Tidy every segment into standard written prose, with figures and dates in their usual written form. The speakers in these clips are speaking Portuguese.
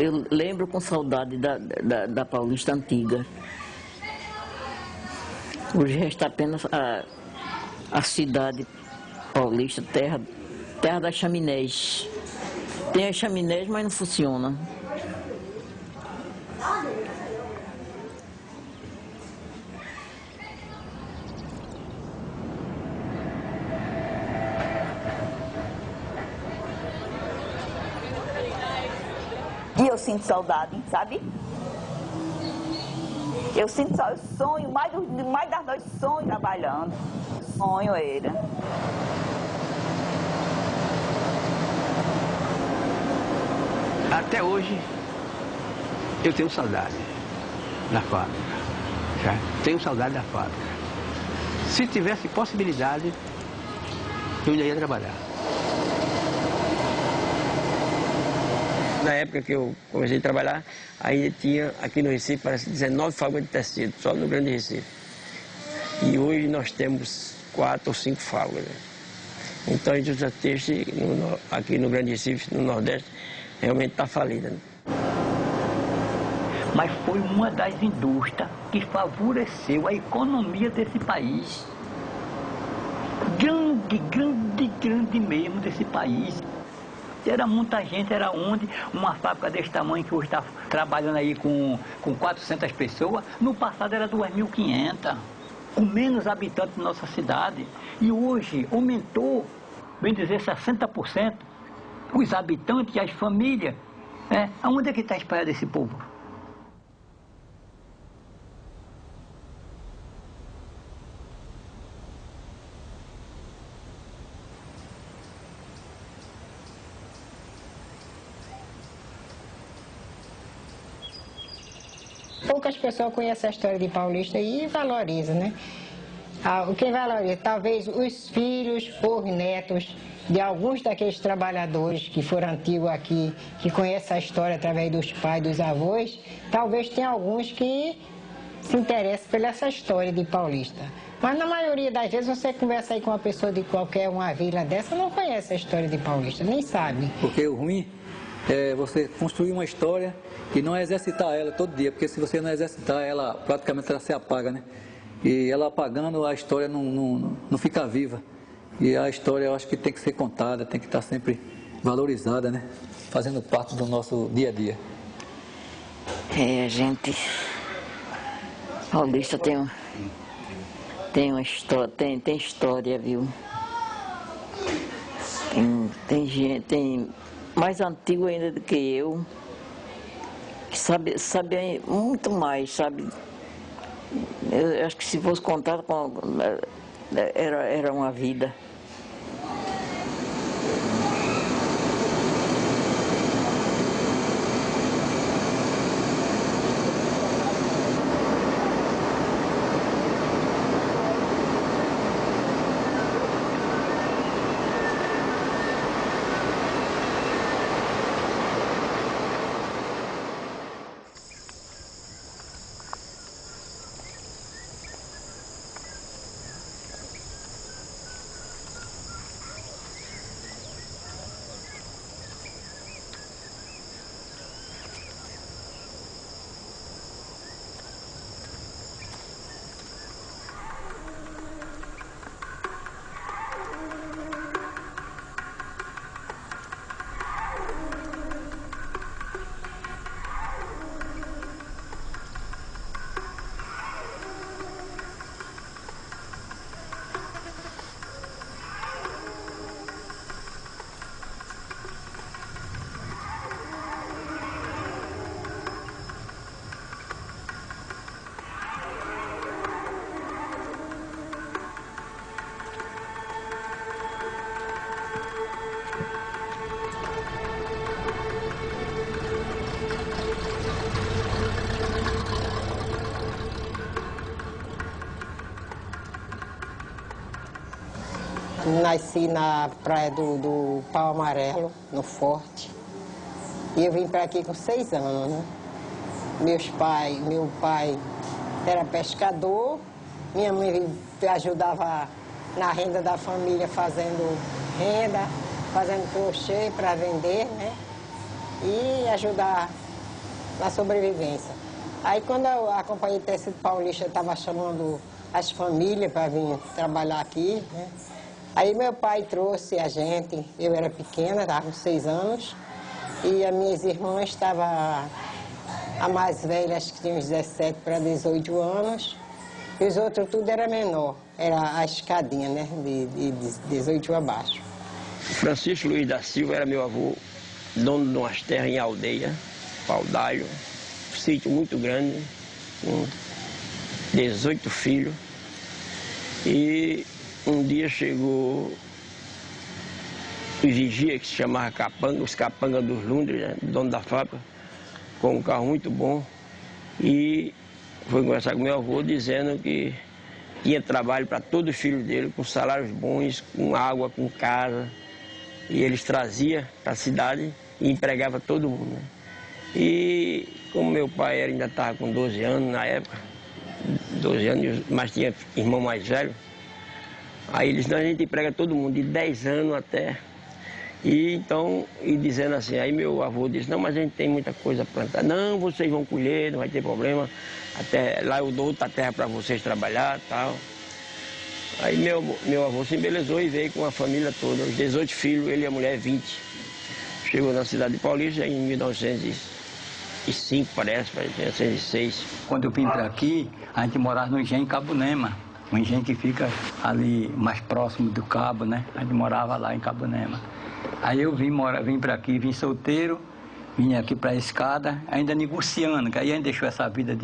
Eu lembro com saudade da Paulista antiga. Hoje resta apenas a cidade paulista, terra das chaminés. Tem as chaminés, mas não funciona. E eu sinto saudade, sabe? Eu sinto só, eu sonho, mais das noites sonho trabalhando. Sonho era. Até hoje eu tenho saudade da fábrica. Já tenho saudade da fábrica. Se tivesse possibilidade, eu ainda ia trabalhar. Na época que eu comecei a trabalhar, ainda tinha aqui no Recife, parece 19 fábricas de tecido, só no Grande Recife. E hoje nós temos 4 ou 5 fábricas. Então a indústria têxtil aqui no Grande Recife, no Nordeste, realmente está falida. Mas foi uma das indústrias que favoreceu a economia desse país. Grande mesmo desse país. Era muita gente, era uma fábrica desse tamanho que hoje está trabalhando aí com 400 pessoas, no passado era 2.500, com menos habitantes na nossa cidade. E hoje aumentou, bem dizer, 60%, os habitantes e as famílias. Aonde é que está espalhado esse povo? Poucas pessoas conhecem a história de Paulista e valorizam, né? Quem valoriza? Talvez os filhos ou netos de alguns daqueles trabalhadores que foram antigos aqui, que conhecem a história através dos pais, dos avós, talvez tenha alguns que se interessem pela essa história de Paulista. Mas na maioria das vezes você conversa aí com uma pessoa de qualquer uma vila dessa, não conhece a história de Paulista, nem sabe. Porque o ruim é você construir uma história e não exercitar ela todo dia, porque se você não exercitar ela, praticamente ela se apaga, né? E ela apagando, a história não fica viva. E a história eu acho que tem que ser contada, tem que estar sempre valorizada, né? Fazendo parte do nosso dia a dia. A gente... Paulista tem uma história, tem história, viu? Tem gente, tem mais antigo ainda do que eu, que sabe muito mais, sabe? Eu acho que se fosse contar, era uma vida. Nasci na praia do Pau Amarelo, no Forte. E eu vim para aqui com 6 anos, né? Meu pai era pescador, minha mãe ajudava na renda da família, fazendo renda, fazendo crochê para vender, né? E ajudar na sobrevivência. Aí quando a Companhia de Tecido Paulista estava chamando as famílias para vir trabalhar aqui, né? Aí meu pai trouxe a gente, eu era pequena, estava com 6 anos, e as minhas irmãs estavam, a mais velha acho que tinha uns 17 para 18 anos, e os outros tudo era menor, era a escadinha, né, de 18 abaixo. Francisco Luiz da Silva era meu avô, dono de umas terras em Aldeia, Pau d'Alho, um sítio muito grande, com 18 filhos. E um dia chegou o vigia, que se chamava Capanga, os Capanga dos Lundres, né, dono da fábrica, com um carro muito bom, e foi conversar com meu avô dizendo que tinha trabalho para todos os filhos dele, com salários bons, com água, com casa. E eles traziam para a cidade e empregavam todo mundo, né? E como meu pai ainda estava com 12 anos na época, 12 anos, mas tinha irmão mais velho, aí eles disseram, a gente emprega todo mundo, de 10 anos até. E então, e dizendo assim, aí meu avô disse, não, mas a gente tem muita coisa a plantar. Não, vocês vão colher, não vai ter problema. Até lá eu dou outra terra para vocês trabalhar e tal. Aí meu avô se embelezou e veio com a família toda, os 18 filhos, ele e a mulher 20. Chegou na cidade de Paulista em 1905, parece, 1906. Quando eu vim para aqui, a gente morava no engenho Cabunema, um engenho que fica ali mais próximo do Cabo, né? A gente morava lá em Cabunema. Aí eu vim para aqui, vim solteiro, vim aqui para a escada, ainda negociando, que aí a gente deixou essa vida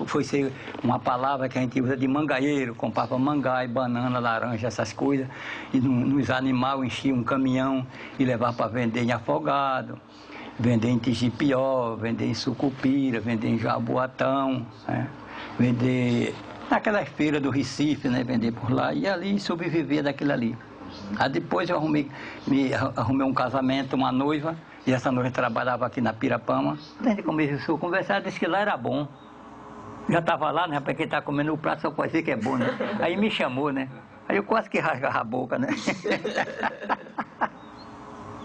foi ser uma palavra que a gente usa de mangaeiro, comprava mangai, banana, laranja, essas coisas, e nos animais enchia um caminhão e levava para vender em Afogado, vender em Tigipió, vender em Sucupira, vender em Jaboatão, né? Vender naquelas feiras do Recife, né? Vender por lá, e ali sobreviver daquilo ali. Aí depois eu arrumei um casamento, uma noiva, e essa noiva trabalhava aqui na Pirapama. A gente começou a conversar, disse que lá era bom. Já estava lá, né? Para quem está comendo o prato só pode dizer que é bom, né? Aí me chamou, né? Aí eu quase que rasgava a boca, né?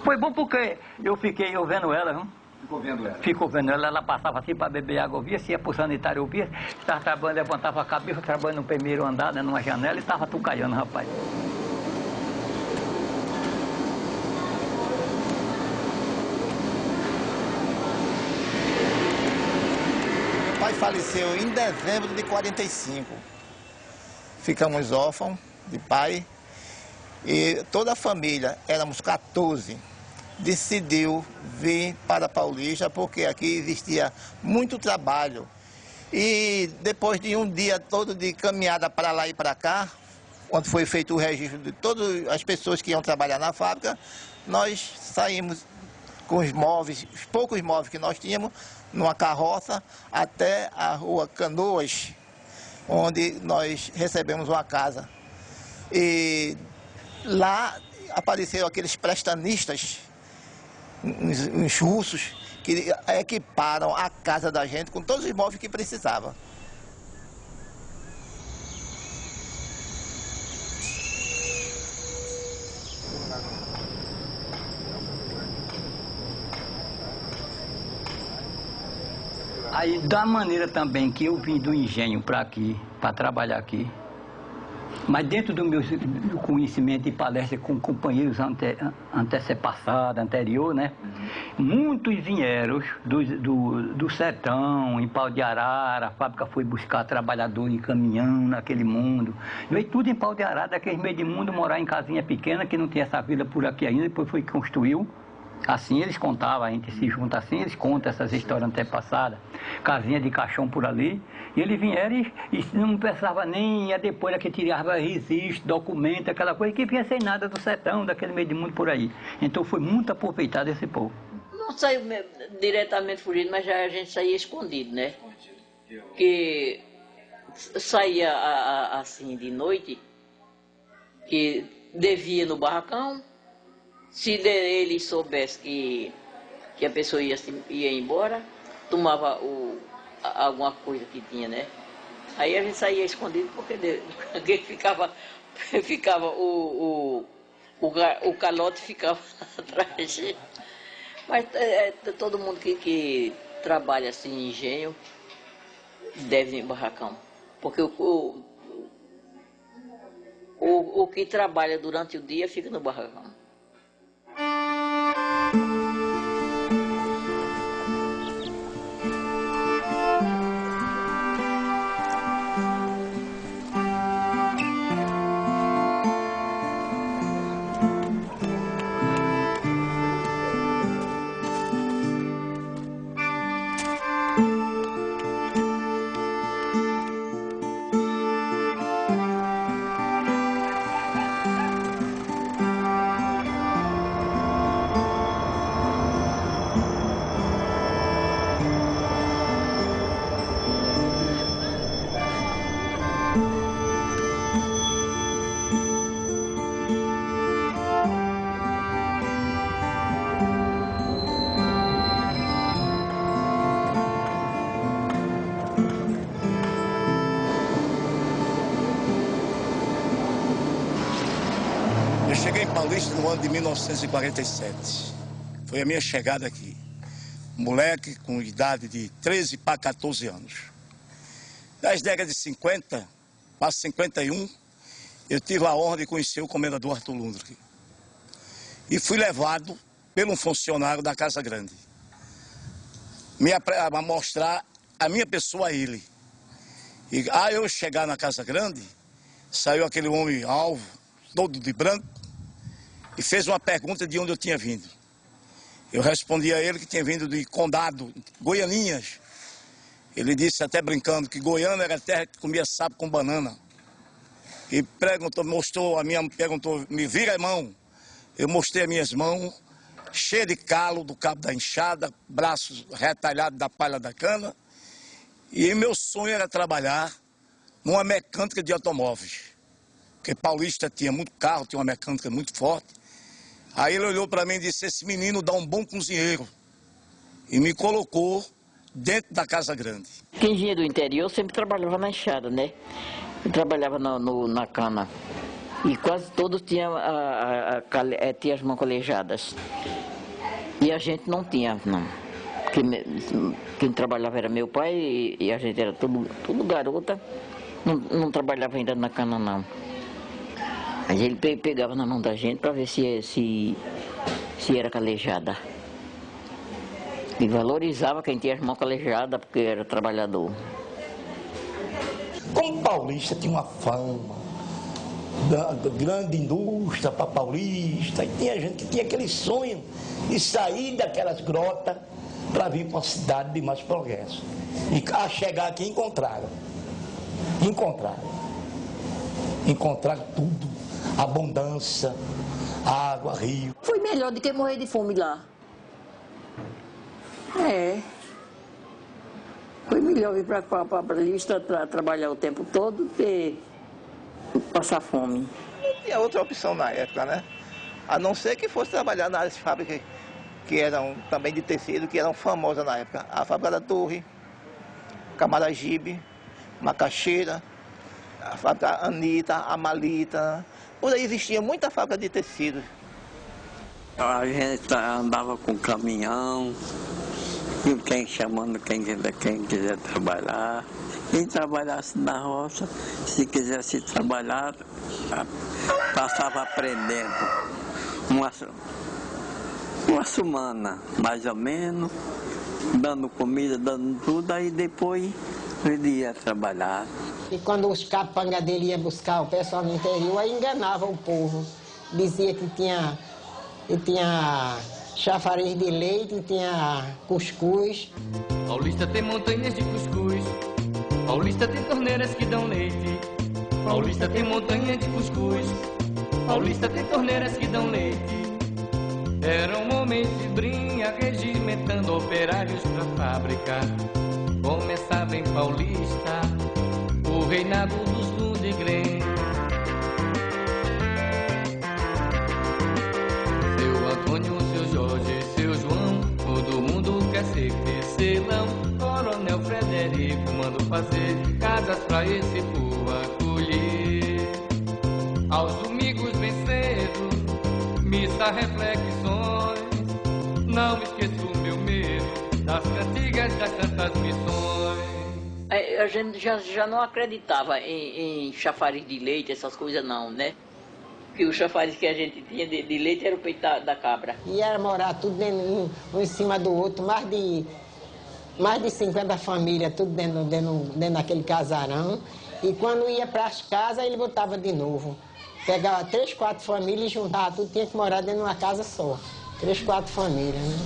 Foi bom porque eu fiquei vendo ela, viu? Ficou vendo ela? Ficou vendo ela, ela passava assim para beber água, eu via, se ia para o sanitário, eu via, estava trabalhando, levantava a cabeça, trabalhando no primeiro andar, né? Numa janela, e estava tucaiando, rapaz. Meu pai faleceu em dezembro de 45. Ficamos órfãos de pai e toda a família, éramos 14, decidiu vir para Paulista porque aqui existia muito trabalho. E depois de um dia todo de caminhada para lá e para cá, quando foi feito o registro de todas as pessoas que iam trabalhar na fábrica, nós saímos com os móveis, os poucos móveis que nós tínhamos, numa carroça até a rua Canoas, onde nós recebemos uma casa. E lá apareceram aqueles prestanistas, uns russos, que equiparam a casa da gente com todos os móveis que precisava. Aí, da maneira também que eu vim do engenho para aqui, para trabalhar aqui, mas dentro do meu conhecimento de palestra com companheiros anterior, né? Muitos vieram do sertão, em Pau de Arara, a fábrica foi buscar trabalhador em caminhão naquele mundo. Veio tudo em Pau de Arara, daquele meio de mundo, morar em casinha pequena, que não tinha essa vida por aqui ainda, depois foi que construiu. Assim eles contavam, a gente se junta assim, eles contam essas histórias antepassadas, casinha de caixão por ali, e eles vieram e não pensava nem, ia depois que tirava registro, documento, aquela coisa, que vinha sem nada do sertão, daquele meio de mundo por aí. Então foi muito aproveitado esse povo. Não saiu diretamente fugido, mas já a gente saía escondido, né? Que saía assim de noite, que devia no barracão. Se ele soubesse que a pessoa ia embora, tomava alguma coisa que tinha, né? Aí a gente saía escondido porque ficava o calote ficava atrás. Mas todo mundo que trabalha assim em engenho deve ir em barracão. Porque o que trabalha durante o dia fica no barracão. Eu cheguei em Paulista no ano de 1947. Foi a minha chegada aqui. Moleque com idade de 13 para 14 anos. Das décadas de 50 para 51, eu tive a honra de conhecer o comendador Arthur Lundgren. E fui levado por um funcionário da Casa Grande a mostrar a minha pessoa a ele. E ao eu chegar na Casa Grande, saiu aquele homem alvo, todo de branco, e fez uma pergunta de onde eu tinha vindo. Eu respondi a ele que tinha vindo de Condado, Goianinhas. Ele disse, até brincando, que Goiânia era a terra que comia sapo com banana. E perguntou, me vira a mão. Eu mostrei as minhas mãos, cheias de calo do cabo da enxada, braços retalhados da palha da cana. E meu sonho era trabalhar numa mecânica de automóveis. Porque Paulista tinha muito carro, tinha uma mecânica muito forte. Aí ele olhou para mim e disse, esse menino dá um bom cozinheiro. E me colocou dentro da Casa Grande. Quem vinha do interior sempre trabalhava na enxada, né? Eu trabalhava na cana. E quase todos tinham tinha as mãos calejadas. E a gente não tinha, não. Quem trabalhava era meu pai e a gente era tudo garota. Não trabalhava ainda na cana, não. Aí ele pegava na mão da gente para ver se era calejada. E valorizava quem tinha as mãos calejadas porque era trabalhador. Como Paulista tinha uma fama da grande indústria para Paulista, e tinha gente que tinha aquele sonho de sair daquelas grotas para vir para uma cidade de mais progresso. E a chegar aqui encontraram tudo. Abundância, água, rio. Foi melhor do que morrer de fome lá. Foi melhor vir para Paulista para trabalhar o tempo todo do que passar fome. Não tinha outra opção na época, né? A não ser que fosse trabalhar nas fábricas que eram também de tecido, que eram famosas na época. A fábrica da Torre, Camaragibe, Macaxeira, a fábrica Anitta, Amalita. Por aí existia muita fábrica de tecido. A gente andava com caminhão, quem quiser trabalhar. Quem trabalhasse na roça, se quisesse trabalhar, passava aprendendo uma semana, mais ou menos, dando comida, dando tudo, aí depois ele ia trabalhar. E quando os capangas dele iam buscar o pessoal no interior, aí enganava o povo. Dizia que tinha chafariz de leite, tinha cuscuz. Paulista tem montanhas de cuscuz, Paulista tem torneiras que dão leite. Paulista tem montanha de cuscuz, Paulista tem torneiras que dão leite. Era um homem de brinha regimentando operários pra fábrica. Começava em Paulista o reinado dos Lundgren. Seu Antônio, seu Jorge, seu João, todo mundo quer ser tecelão. Coronel Frederico mandou fazer casas pra esse povo acolher. Aos domingos bem cedo, missa, reflexões. Não esqueço meu medo as cantigas das santas missões. A gente já não acreditava em chafariz de leite, essas coisas não, né? Que o chafariz que a gente tinha de leite era o peito da cabra. E era morar tudo dentro, um em cima do outro, mais de 50 famílias, tudo dentro daquele casarão. E quando ia para as casas, ele botava de novo. Pegava 3, 4 famílias e juntava tudo, tinha que morar dentro de uma casa só. 3, 4 famílias, né?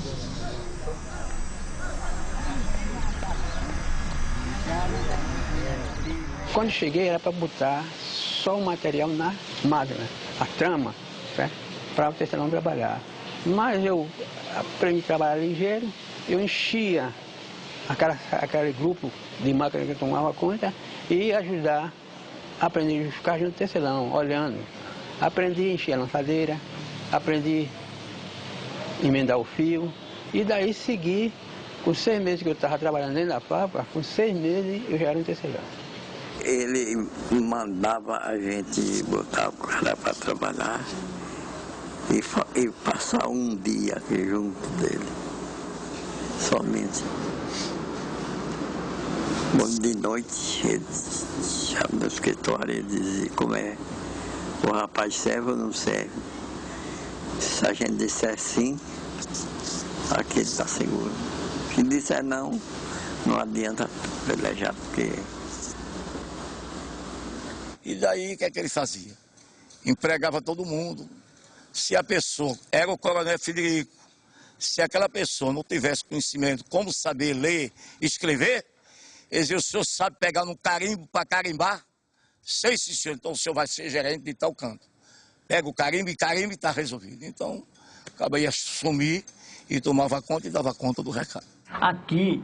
Quando cheguei era para botar só o material na máquina, a trama, certo? Para o tecelão trabalhar. Mas eu aprendi a trabalhar ligeiro, eu enchia aquele grupo de máquina que eu tomava conta e ia ajudar a aprender a ficar junto do tecelão, olhando. Aprendi a encher a lançadeira, aprendi a emendar o fio e daí segui. Com 6 meses que eu estava trabalhando dentro da fábrica, com 6 meses eu já era um tecelão. Ele mandava a gente botar o cara para trabalhar e passar um dia aqui junto dele, somente. Bom, de noite, ele chama no escritório e dizia como é, o rapaz serve ou não serve. Se a gente disser sim, aqui ele está seguro. Se disser não, não adianta pelejar, porque... E daí, o que é que ele fazia? Empregava todo mundo. Se a pessoa era o coronel Frederico, se aquela pessoa não tivesse conhecimento como saber ler e escrever, ele dizia, o senhor sabe pegar no carimbo para carimbar? Sei, sim, senhor, então o senhor vai ser gerente de tal canto. Pega o carimbo e está resolvido. Então, acaba ia sumir e tomava conta e dava conta do recado. Aqui,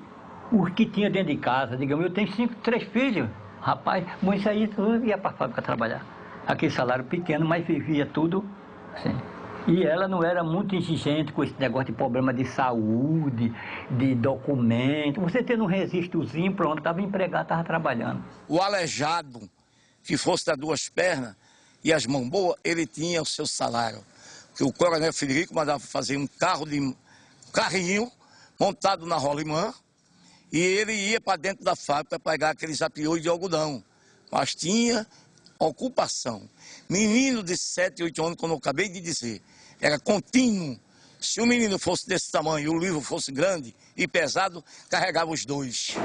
os que tinha dentro de casa, digamos, eu tenho 3 filhos, rapaz, isso aí tudo ia para a fábrica trabalhar. Aquele salário pequeno, mas vivia tudo assim. E ela não era muito exigente com esse negócio de problema de saúde, de documento. Você tendo um registrozinho, pronto, estava empregado, estava trabalhando. O aleijado, que fosse das 2 pernas e as mãos boas, ele tinha o seu salário. Porque o coronel Frederico mandava fazer um carrinho montado na rolimã, e ele ia para dentro da fábrica pegar aqueles apiolhos de algodão. Mas tinha ocupação. Menino de 7, 8 anos, como eu acabei de dizer, era contínuo. Se o menino fosse desse tamanho e o livro fosse grande e pesado, carregava os 2.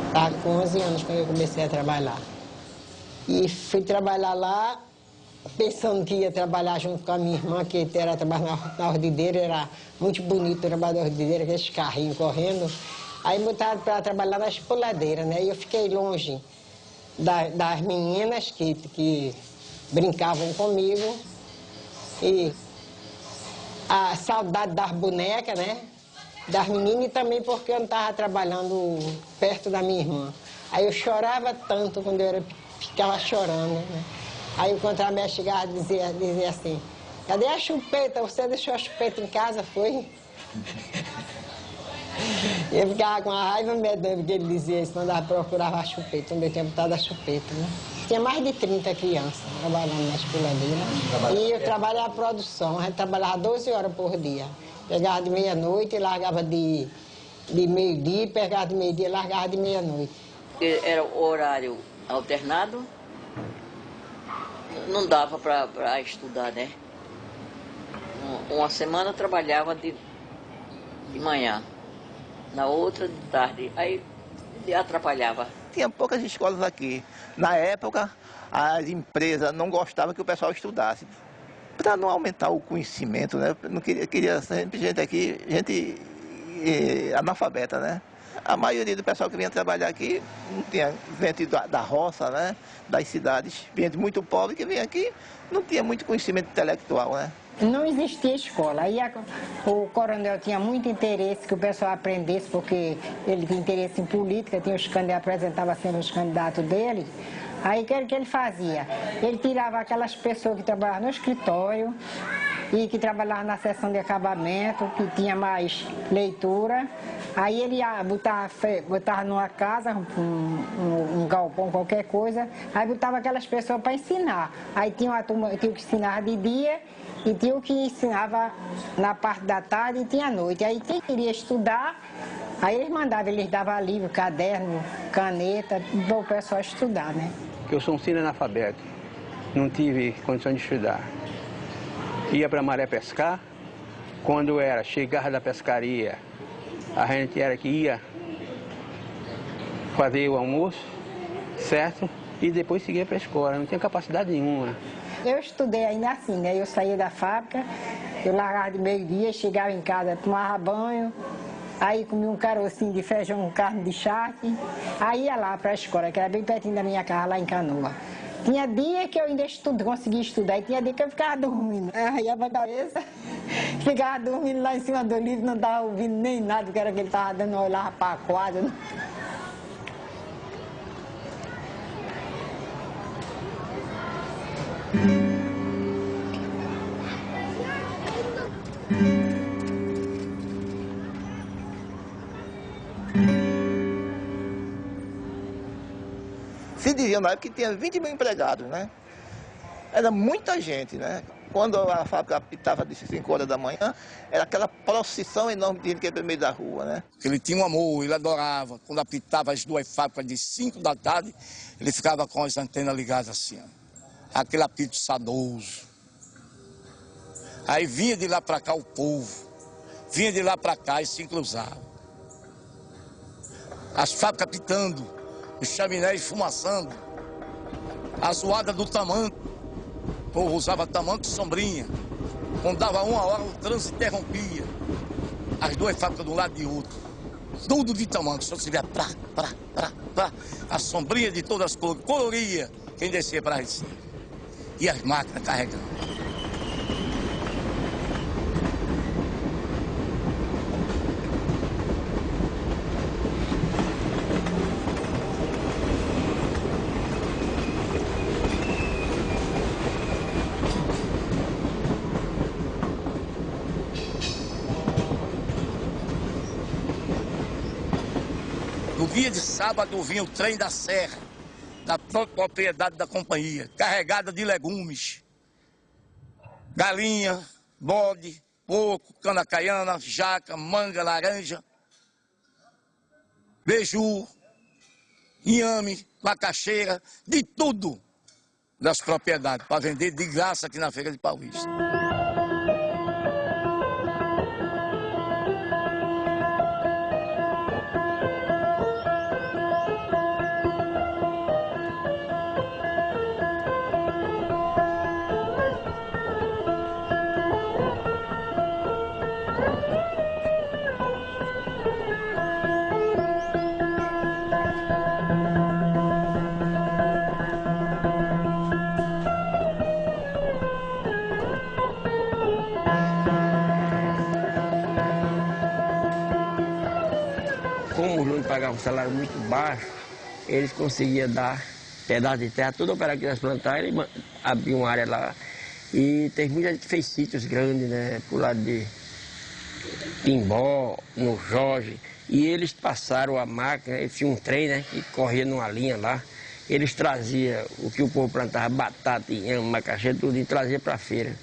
Estava com 11 anos quando eu comecei a trabalhar. E fui trabalhar lá, pensando que ia trabalhar junto com a minha irmã, que era trabalhar na ordedeira, era muito bonito trabalhar na ordedeira, aqueles carrinhos correndo. Aí me botaram para trabalhar na espoladeira, né? E eu fiquei longe das meninas que brincavam comigo. E a saudade das bonecas, né? Das meninas e também porque eu não estava trabalhando perto da minha irmã. Aí eu chorava tanto quando eu ficava chorando, né? Aí o contramestre chegava e dizia assim, cadê a chupeta? Você deixou a chupeta em casa, foi? E eu ficava com a raiva medando que ele dizia isso, mandava procurar a chupeta, onde eu tinha botado a chupeta, né? Tinha mais de 30 crianças trabalhando na espoladeira. E eu trabalhava a produção, a gente trabalhava 12 horas por dia. Pegava de meia-noite e largava de meio-dia, pegava de meio-dia e largava de meia-noite. Era o horário alternado, não dava para estudar, né? Uma semana eu trabalhava de manhã, na outra de tarde, aí atrapalhava. Tinha poucas escolas aqui. Na época, as empresas não gostavam que o pessoal estudasse. Para não aumentar o conhecimento, né? Não queria sempre gente aqui, gente analfabeta, né? A maioria do pessoal que vinha trabalhar aqui não tinha gente da roça, né? Das cidades, gente muito pobre que vinha aqui, não tinha muito conhecimento intelectual, né? Não existia escola. Aí o coronel tinha muito interesse que o pessoal aprendesse, porque ele tinha interesse em política, tinha apresentava sempre os candidatos dele. Aí o que ele fazia? Ele tirava aquelas pessoas que trabalhavam no escritório e que trabalhavam na seção de acabamento, que tinha mais leitura. Aí ele ia botava numa casa, um galpão, qualquer coisa, aí botava aquelas pessoas para ensinar. Aí tinha uma turma que ensinava de dia e tinha o que ensinava na parte da tarde e tinha à noite. Aí quem queria estudar, aí eles mandavam, eles davam livro, caderno, caneta, para o pessoal estudar, né? Eu sou um sino-analfabeto, não tive condição de estudar. Ia para a maré pescar, quando chegava da pescaria, a gente era que ia fazer o almoço, certo? E depois seguia para a escola, não tinha capacidade nenhuma. Eu estudei ainda assim, né? Eu saía da fábrica, eu largava de meio-dia, chegava em casa, tomava banho, aí comia um carocinho de feijão com carne de charque, aí ia lá para a escola, que era bem pertinho da minha casa, lá em Canoa. Tinha dia que eu ainda conseguia estudar, e tinha dia que eu ficava dormindo. Aí ia para a cabeça, ficava dormindo lá em cima do livro, não estava ouvindo nem nada do que era que ele estava dando, eu olhava para a quadra. Se dizia na época que tinha 20 mil empregados, né? Era muita gente, né? Quando a fábrica apitava de 5 horas da manhã, era aquela procissão enorme de gente que ia para o meio da rua, né? Ele tinha um amor, ele adorava. Quando apitava as duas fábricas de 5 da tarde, ele ficava com as antenas ligadas assim, ó. Aquele apito saudoso. Aí vinha de lá para cá o povo, vinha de lá para cá e se cruzava. As fábricas apitando, os chaminés fumaçando, a zoada do tamanco, o povo usava tamanco e sombrinha. Quando dava 1 hora, o trânsito interrompia. As duas fábricas de um lado e de outro. Tudo de tamanco, só se via a sombrinha de todas as cores, coloria quem descia para Recife. E as máquinas carregando. No dia de sábado vinha o trem da Serra, da propriedade da companhia, carregada de legumes, galinha, bode, porco, cana-caiana, jaca, manga, laranja, beiju, inhame, macaxeira, de tudo das propriedades, para vender de graça aqui na Feira de Paulista. Como os donos pagavam um salário muito baixo, eles conseguiam dar pedaço de terra, todo operário que eles plantaram, eles abriam uma área lá. E teve muita gente que fez sítios grandes, né, pro lado de Timbó, no Jorge. E eles passaram a máquina, eles tinham um trem, né, que corria numa linha lá. Eles traziam o que o povo plantava, batata, inhame, macaxeira, tudo, e trazia para a feira.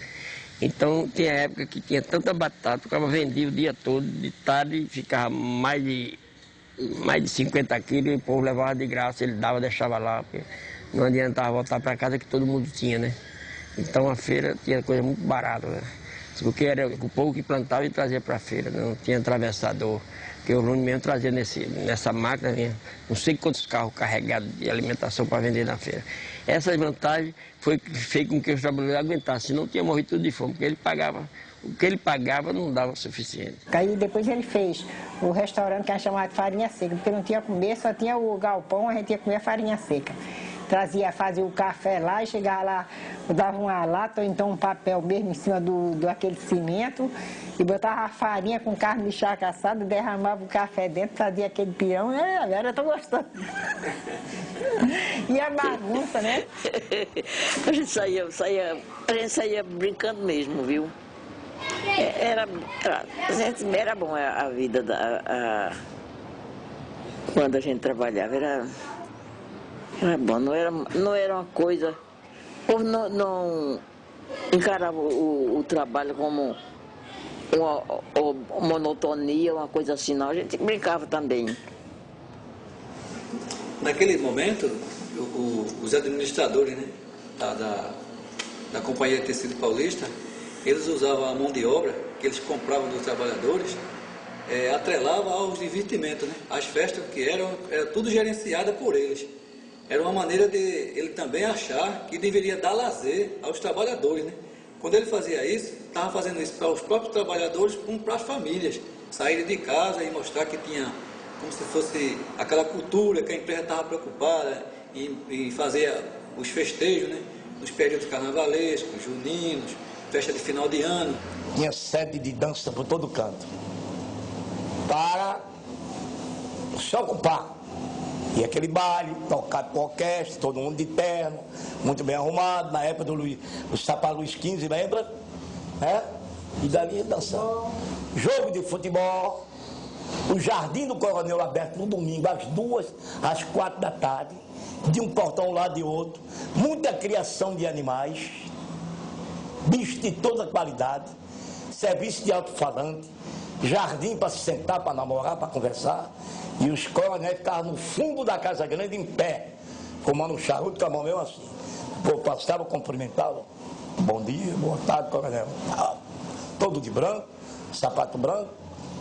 Então, tinha época que tinha tanta batata, o cara vendia o dia todo, de tarde ficava mais de 50 quilos, e o povo levava de graça, ele dava, deixava lá, porque não adiantava voltar para casa que todo mundo tinha, né? Então a feira tinha coisa muito barata, né? Porque era o povo que plantava e trazia para a feira, não tinha atravessador, porque o Lune mesmo trazia nessa máquina mesmo, não sei quantos carros carregados de alimentação para vender na feira. Essa vantagem fez com que os trabalhadores aguentassem, senão tinha morrido tudo de fome, porque ele pagava. O que ele pagava não dava o suficiente. Aí depois ele fez o restaurante que era chamado de farinha seca, porque não tinha comer, só tinha o galpão, a gente ia comer farinha seca. fazia o café lá e chegava lá, dava uma lata ou então um papel mesmo em cima daquele cimento e botava a farinha com carne de charque assado, derramava o café dentro, fazia aquele pirão. Agora eu tô gostando. E a bagunça, né? A gente saía brincando mesmo, viu? Era bom a vida quando a gente trabalhava, era bom, não era uma coisa, o povo não encarava o trabalho como uma monotonia, uma coisa assim, não, a gente brincava também. Naquele momento, os administradores, né, da Companhia de Tecido Paulista, eles usavam a mão de obra que eles compravam dos trabalhadores, atrelava aos divertimentos, né? As festas que era tudo gerenciada por eles. Era uma maneira de ele também achar que deveria dar lazer aos trabalhadores, né? Quando ele fazia isso, estava fazendo isso para os próprios trabalhadores, como para as famílias, saírem de casa e mostrar que tinha como se fosse aquela cultura que a empresa estava preocupada em fazer os festejos, né? Nos períodos carnavalescos, juninos, festa de final de ano. Tinha sede de dança por todo canto, para se ocupar. E aquele baile, tocado com orquestra, todo mundo de terno, muito bem arrumado, na época do Sapa Luiz XV, lembra? E dali dançando. Jogo de futebol, o Jardim do Coronel aberto no domingo, das 2 às 4 da tarde, de um portão lá de outro, muita criação de animais, bichos de toda qualidade, serviço de alto-falante, jardim para se sentar, para namorar, para conversar, e os coronéis ficavam no fundo da Casa Grande em pé, comando um charuto com a mão mesmo assim. O povo passava, cumprimentava, bom dia, boa tarde, coronel. Todo de branco, sapato branco,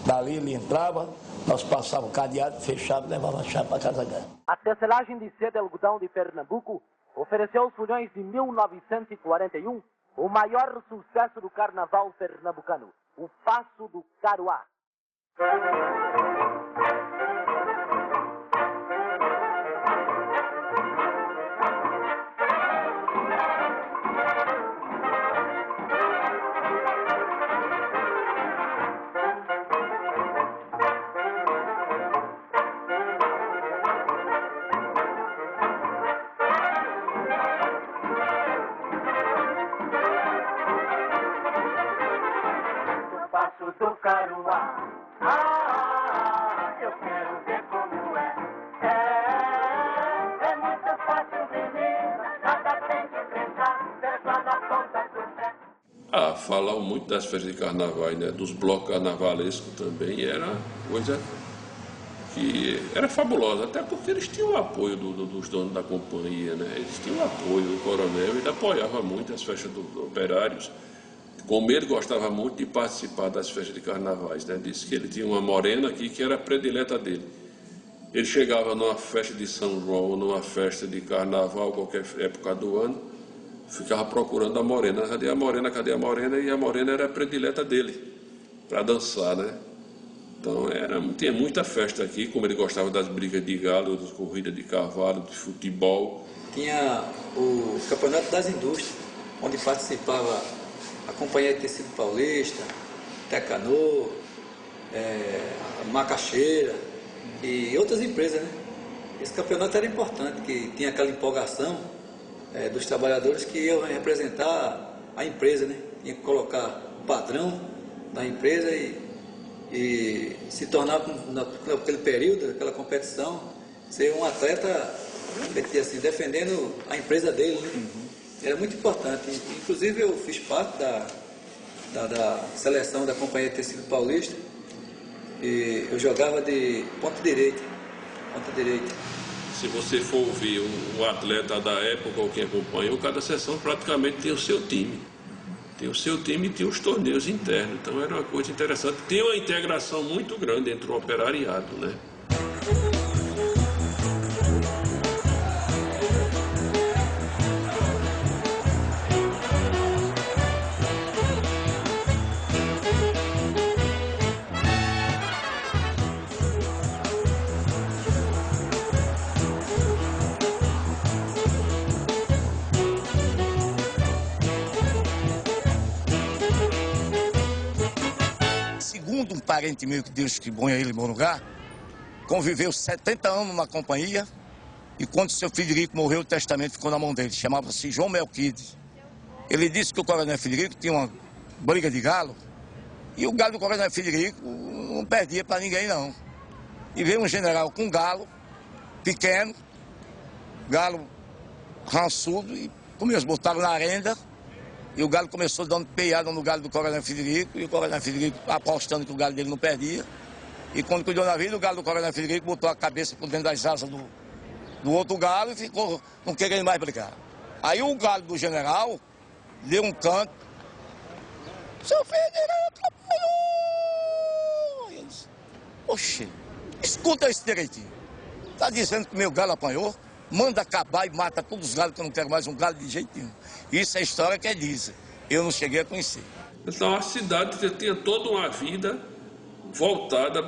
dali ele entrava, nós passávamos o cadeado, fechava e levava a chave para a Casa Grande. A tecelagem de seda algodão de Pernambuco ofereceu aos Fujões de 1941 o maior sucesso do carnaval pernambucano, o Passo do Caruá. Do Caruá, eu quero ver como é. É muito fácil, menina, nada tem que enfrentar, pega na ponta do pé. Falam muito das festas de carnaval, né? Dos blocos carnavalescos também, era coisa que era fabulosa, até porque eles tinham o apoio dos donos da companhia, né? Eles tinham o apoio do coronel, ele apoiava muito as festas dos operários. Como ele gostava muito de participar das festas de carnavais, né? Disse que ele tinha uma morena aqui que era a predileta dele. Ele chegava numa festa de São João, numa festa de carnaval, qualquer época do ano, ficava procurando a morena. Cadê a morena? Cadê a morena? E a morena era a predileta dele, para dançar, né? Então tinha muita festa aqui, como ele gostava das brigas de galo, das corridas de cavalo, de futebol. Tinha o Campeonato das Indústrias, onde participava a Companhia de Tecido Paulista, Tecanô, Macaxeira e outras empresas, né? Esse campeonato era importante, que tinha aquela empolgação dos trabalhadores que iam representar a empresa, né? Tinha que colocar o padrão da empresa e se tornar, naquele período, aquela competição, ser um atleta assim, defendendo a empresa dele, né? Era muito importante. Inclusive eu fiz parte da seleção da Companhia de Tecido Paulista e eu jogava de ponta direita. Se você for ouvir um atleta da época ou quem acompanhou, cada sessão praticamente tem o seu time. Tem o seu time e tem os torneios internos. Então era uma coisa interessante. Tem uma integração muito grande entre o operariado, né? segundo um parente meu, que Deus que ponha ele em bom lugar, conviveu 70 anos na companhia, e quando seu Frederico morreu, o testamento ficou na mão dele, chamava-se João Melquides. Ele disse que o coronel Frederico tinha uma briga de galo, e o galo do coronel Frederico não perdia para ninguém, não. E veio um general com galo, pequeno, galo rançudo, e como eles botaram na renda, e o galo começou dando peiada no galo do coronel Frederico, e o coronel Frederico apostando que o galo dele não perdia. E quando cuidou na vida, o galo do coronel Frederico botou a cabeça por dentro das asas do outro galo e ficou não querendo mais brigar. Aí o galo do general deu um canto. Seu Frederico apanhou! E ele disse, oxe, escuta isso direitinho. Tá dizendo que meu galo apanhou? Manda acabar e mata todos os galos, que eu não quero mais um galo de jeito nenhum. Isso é a história que diz. Eu não cheguei a conhecer. Então a cidade tinha toda uma vida voltada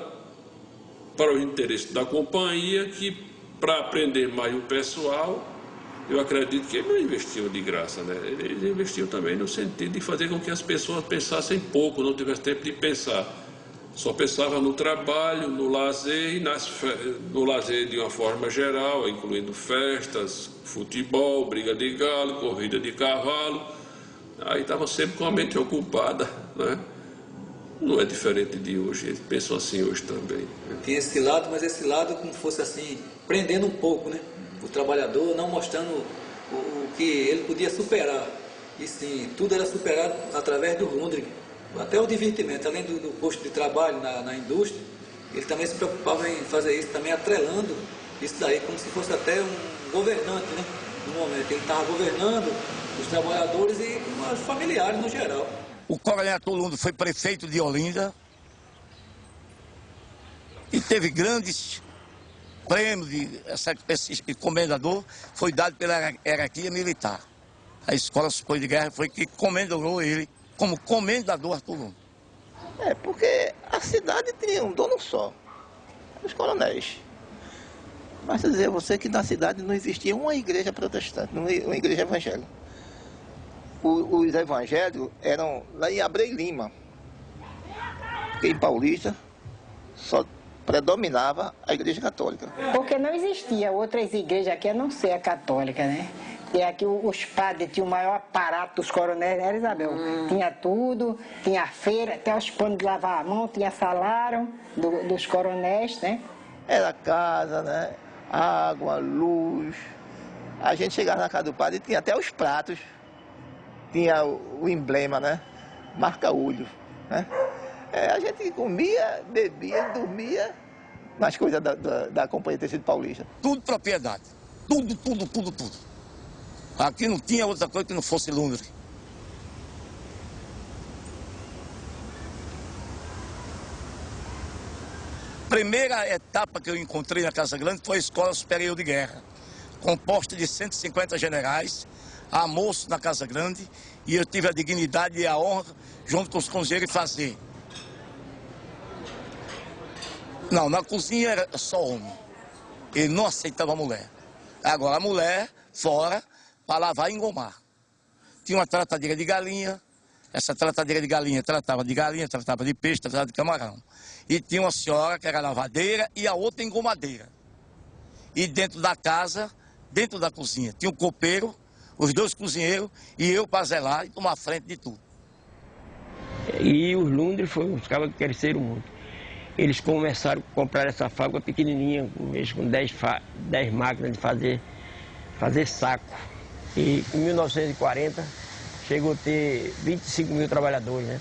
para o interesse da companhia, que para aprender mais o pessoal, eu acredito que eles não investiam de graça, né? Eles investiam também no sentido de fazer com que as pessoas pensassem pouco, não tivessem tempo de pensar. Só pensava no trabalho, no lazer e no lazer de uma forma geral, incluindo festas, futebol, briga de galo, corrida de cavalo. Aí estava sempre com a mente ocupada, né? Não é diferente de hoje, eles pensam assim hoje também. Tem esse lado, mas esse lado como fosse assim, prendendo um pouco, né? O trabalhador, não mostrando o que ele podia superar. E sim, tudo era superado através do Lundgren. Até o divertimento, além do posto de trabalho na indústria, ele também se preocupava em fazer isso, também atrelando isso daí, como se fosse até um governante, né? No momento, ele estava governando os trabalhadores e os familiares no geral. O coronel Arthur foi prefeito de Olinda e teve grandes prêmios esse comendador, foi dado pela hierarquia militar. A Escola Superior de Guerra foi que comendou ele como comendador Arthur Lundgren. É, porque a cidade tinha um dono só, os coronéis. Basta dizer a você que na cidade não existia uma igreja protestante, uma igreja evangélica. Os evangélicos eram lá em Abreu Lima, porque em Paulista só predominava a igreja católica. Porque não existia outras igrejas aqui a não ser a católica, né? E aqui os padres tinham o maior aparato dos coronéis, né, Isabel? Tinha tudo, tinha a feira, até os panos de lavar a mão, tinha salário dos coronéis, né? Era casa, né? Água, luz. A gente chegava na casa do padre e tinha até os pratos. Tinha o emblema, né? Marca-olho, né? A gente comia, bebia, dormia nas coisas da Companhia Tecido Paulista. Tudo propriedade. Tudo. Aqui não tinha outra coisa que não fosse Lundgren. Primeira etapa que eu encontrei na Casa Grande foi a Escola Superior de Guerra, composta de 150 generais, almoço na Casa Grande, e eu tive a dignidade e a honra, junto com os cozinheiros, de fazer. Não, na cozinha era só homem. Ele não aceitava mulher. Agora a mulher, fora, para lavar e engomar. Tinha uma tratadeira de galinha. Essa tratadeira de galinha tratava de galinha, tratava de peixe, tratava de camarão. E tinha uma senhora que era lavadeira e a outra engomadeira. E dentro da casa, dentro da cozinha, tinha um copeiro, os dois cozinheiros e eu para zelar e tomar frente de tudo. E os Lundgren foram os caras que cresceram muito. Eles começaram a comprar essa fábrica pequenininha, com 10 máquinas de fazer saco. E em 1940 chegou a ter 25 mil trabalhadores, né?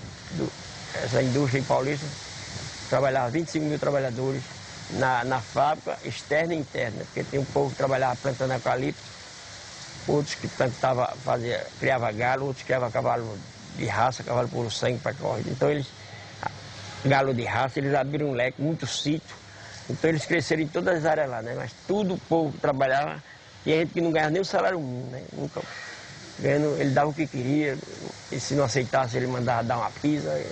Essa indústria em Paulista trabalhava 25 mil trabalhadores na fábrica externa e interna, porque tem um povo que trabalhava plantando eucalipto, outros que criava galo, outros criavam cavalo de raça, cavalo puro sangue para corrida. Então galo de raça, eles abriram um leque, muito sítio. Então eles cresceram em todas as áreas lá, né? Mas tudo o povo que trabalhava, tinha gente que não ganhava nem o salário mínimo, né? Nunca ganhando, ele dava o que queria, e se não aceitasse ele mandava dar uma pisa,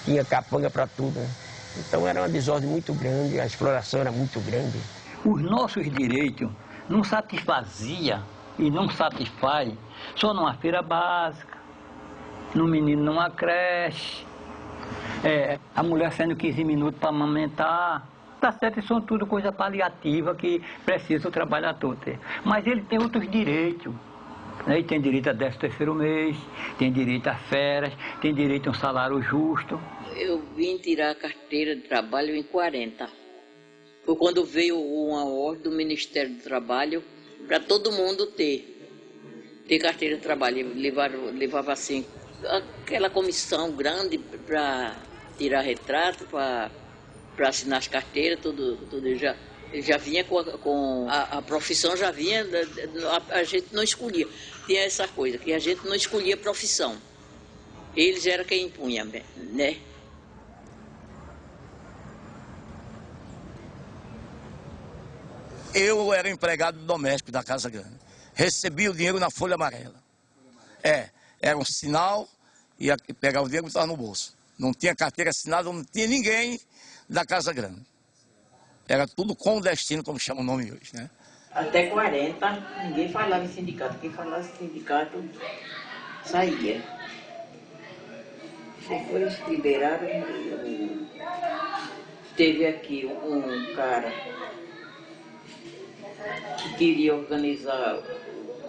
tinha capanga para tudo, né? Então era uma desordem muito grande, a exploração era muito grande. Os nossos direitos não satisfazia e não satisfaz só numa feira básica, no menino numa creche, A mulher saindo 15 minutos para amamentar, tá certo, são tudo coisa paliativa que precisa o trabalhador ter. Mas ele tem outros direitos. Ele tem direito a 13º mês, tem direito a férias, tem direito a um salário justo. Eu vim tirar a carteira de trabalho em 40. Foi quando veio uma ordem do Ministério do Trabalho para todo mundo ter carteira de trabalho. Levava assim, aquela comissão grande para tirar retrato, para assinar as carteiras, tudo já vinha com a profissão, já vinha, a gente não escolhia. Tinha essa coisa, que a gente não escolhia profissão. Eles eram quem impunha, né? Eu era empregado doméstico da Casa Grande. Recebia o dinheiro na folha amarela. Era um sinal, ia pegar o dinheiro e botar no bolso. Não tinha carteira assinada, não tinha ninguém da Casa Grande. Era tudo clandestino, como chama o nome hoje, né? Até 40, ninguém falava em sindicato. Quem falava em sindicato saía. Depois liberaram. Teve aqui um cara que queria organizar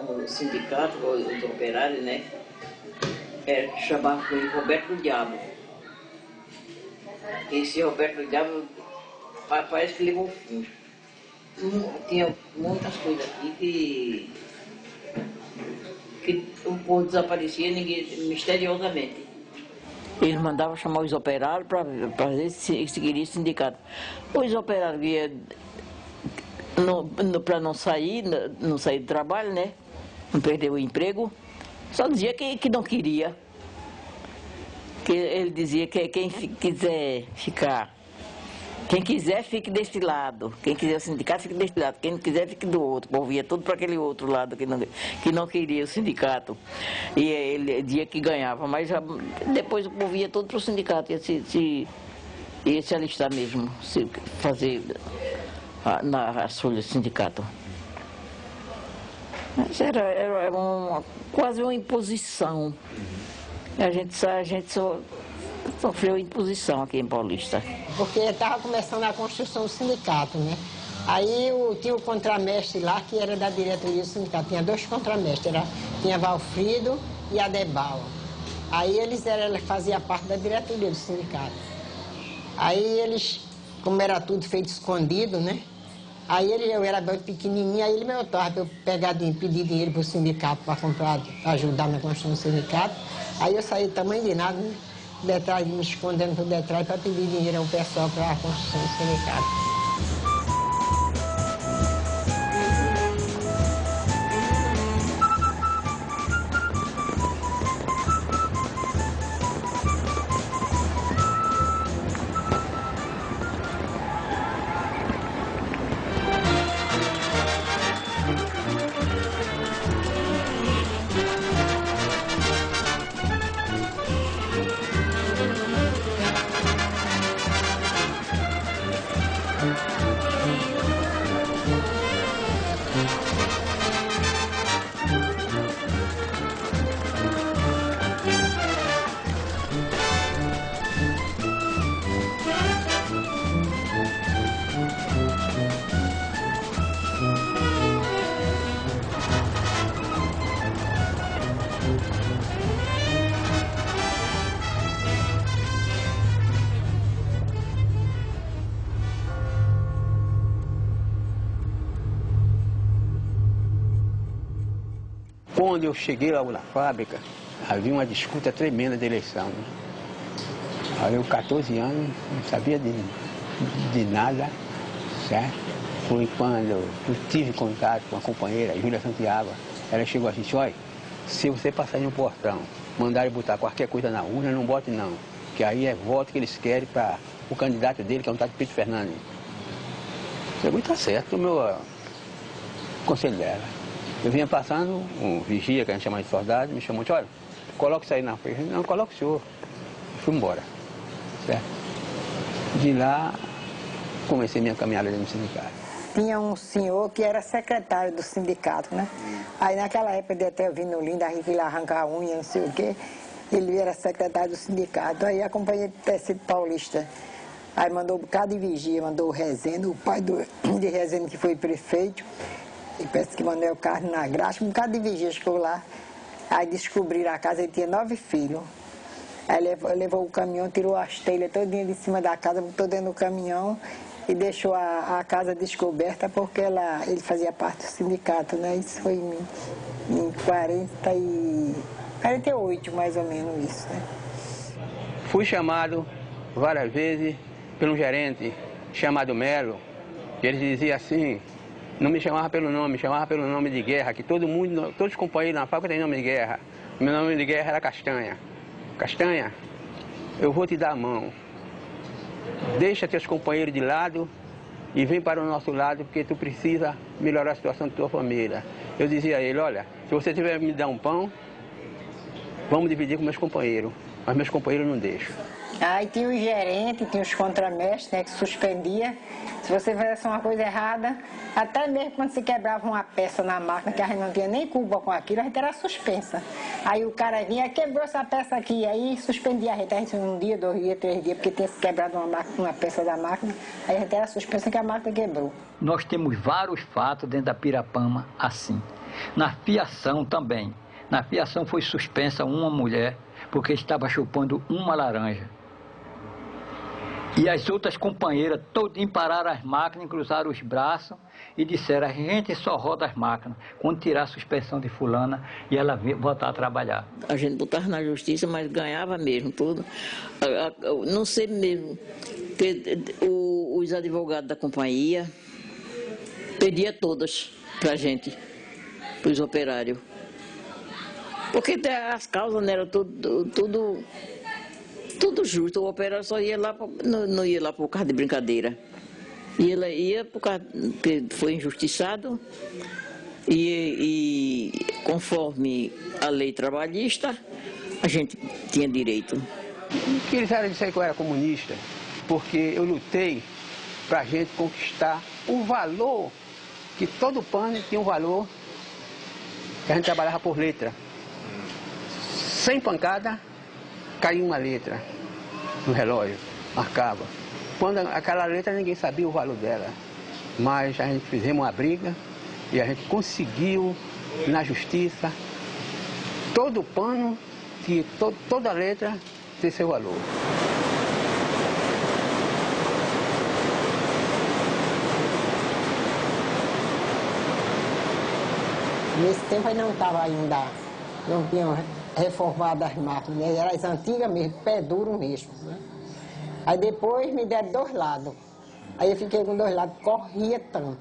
o sindicato, os operários, né? Chamava ele Roberto do Diabo. Esse Roberto do Diabo parece que levou o fim. Tinha muitas coisas aqui que o povo desaparecia misteriosamente. Eles mandavam chamar os operários para ver se queria sindicato. Os operários iam para não sair do trabalho, né? Não perder o emprego. Só dizia que não queria. Que ele dizia que quem quiser ficar. Quem quiser, fique deste lado. Quem quiser o sindicato, fique deste lado. Quem não quiser, fique do outro. O povo ia tudo para aquele outro lado que não queria o sindicato. E ele dizia que ganhava, mas depois o povo ia todo para o sindicato. Ia se alistar mesmo, fazer as folhas do sindicato. Mas era quase uma imposição. A gente sofreu imposição aqui em Paulista. Porque estava começando a construção do sindicato, né? Aí tinha o contramestre lá, que era da diretoria do sindicato. Tinha 2 contramestres, tinha Valfrido e Adebal. Aí eles faziam parte da diretoria do sindicato. Aí eles, como era tudo feito escondido, né? Aí eu era bem pequenininho, aí ele me botou para eu pedir dinheiro para o sindicato, para comprar, para ajudar na construção do sindicato. Aí eu saí tamanho de nada, né? Detrás, me escondendo por detrás para pedir dinheiro ao pessoal para a construção do sindicato. Quando eu cheguei logo na fábrica, havia uma disputa tremenda de eleição. Né? Aí eu, 14 anos, não sabia de nada, certo? Foi quando eu tive contato com a companheira, Júlia Santiago. Ela chegou assim, olha, se você passar em um portão, mandarem botar qualquer coisa na urna, não bote não. Que aí é voto que eles querem para o candidato dele, que é um tal de Pedro Fernandes. Eu falei, tá certo, o meu conselho dela. Eu vinha passando, um vigia, que a gente chama de soldado, me chamou, olha, coloca isso aí na frente. Não, coloca o senhor. Eu fui embora, certo? De lá, comecei minha caminhada dentro do sindicato. Tinha um senhor que era secretário do sindicato, né? Aí naquela época de até eu vir no Lindo, aí ele arrancar a unha, não sei o quê. Ele era secretário do sindicato. Aí a Companhia de Tecido Paulista, aí mandou um bocado de vigia, mandou o Rezende, o pai de Rezende que foi prefeito, e parece que Manuel Carlos na Graxa, um bocado de vigia chegou lá. Aí descobriram a casa, ele tinha 9 filhos. Aí levou o caminhão, tirou as telhas todinha de cima da casa, botou dentro do caminhão e deixou a casa descoberta porque ele fazia parte do sindicato, né? Isso foi em 48, mais ou menos isso, né? Fui chamado várias vezes pelo gerente, chamado Melo, e ele dizia assim, não me chamava pelo nome, me chamava pelo nome de guerra, que todo mundo, todos os companheiros na fábrica têm nome de guerra. Meu nome de guerra era Castanha. Castanha, eu vou te dar a mão. Deixa teus companheiros de lado e vem para o nosso lado, porque tu precisa melhorar a situação da tua família. Eu dizia a ele, olha, se você tiver me dar um pão, vamos dividir com meus companheiros. Mas meus companheiros não deixam. Aí tinha o gerente, tinha os contramestres, né, que suspendia. Se você fizesse uma coisa errada, até mesmo quando se quebrava uma peça na máquina, que a gente não tinha nem culpa com aquilo, a gente era suspensa. Aí o cara vinha, quebrou essa peça aqui, aí suspendia a gente um dia, 2 dias, 3 dias, porque tinha se quebrado uma peça da máquina, aí a gente era suspensa que a máquina quebrou. Nós temos vários fatos dentro da Pirapama assim. Na fiação também. Na fiação foi suspensa uma mulher porque estava chupando uma laranja. E as outras companheiras todinho pararam as máquinas, cruzaram os braços e disseram, a gente só roda as máquinas quando tirar a suspensão de fulana e ela voltar a trabalhar. A gente botava na justiça, mas ganhava mesmo tudo. Não sei mesmo, porque os advogados da companhia pediam todas pra gente, pros operários. Porque as causas não eram tudo justo, o operário só ia lá, não ia lá por causa de brincadeira. Ia por causa que foi injustiçado e conforme a lei trabalhista, a gente tinha direito. Que eles eram dizer que eu era comunista, porque eu lutei para a gente conquistar o valor, que todo pano tinha um valor, que a gente trabalhava por letra. Sem pancada, caiu uma letra no relógio, marcava. Quando aquela letra ninguém sabia o valor dela, mas a gente fizemos uma briga e a gente conseguiu na justiça todo o pano, que toda letra tem seu valor. Nesse tempo aí não estava ainda, não tinham reformado as máquinas, né? Eram as antigas mesmo, pé duro mesmo, né? Aí depois me deram 2 lados. Aí eu fiquei com 2 lados, corria tanto.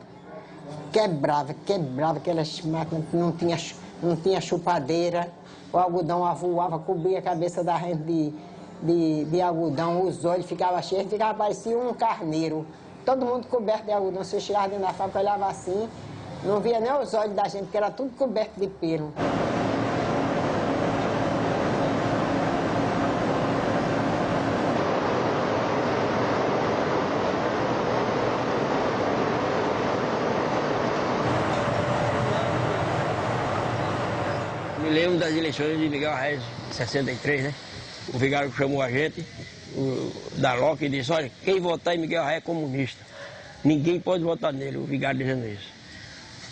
Quebrava aquelas máquinas, não tinha chupadeira, o algodão avoava, cobria a cabeça da gente de algodão, os olhos ficavam cheios, parecia um carneiro. Todo mundo coberto de algodão, se eu chegava dentro da fábrica, olhava assim, não via nem os olhos da gente, porque era tudo coberto de pelo. Me lembro das eleições de Miguel Arraes, 63, né? O vigário chamou a gente, da LOC, e disse, olha, quem votar em Miguel Arraes é comunista. Ninguém pode votar nele, o vigário dizendo isso.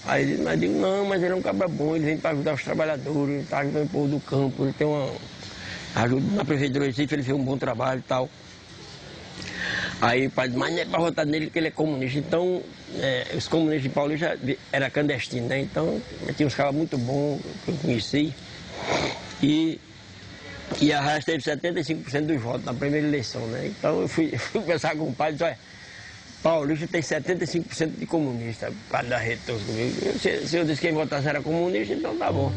Aí eu digo, não, mas ele é um cabra bom, ele vem para ajudar os trabalhadores, ele está ajudando o povo do campo, ele tem uma ajuda na prefeitura do Recife, ele fez um bom trabalho e tal. Aí o pai disse, mas não é para votar nele porque ele é comunista. Então, os comunistas de Paulista eram clandestinos, né? Então, tinha uns caras muito bons que eu conheci. E a Arraes teve 75% dos votos na primeira eleição, né? Então, eu fui conversar com o pai e disse, olha, Paulista tem 75% de comunista, o padre da retorno comigo. Se eu disse que quem votasse era comunista, então tá bom.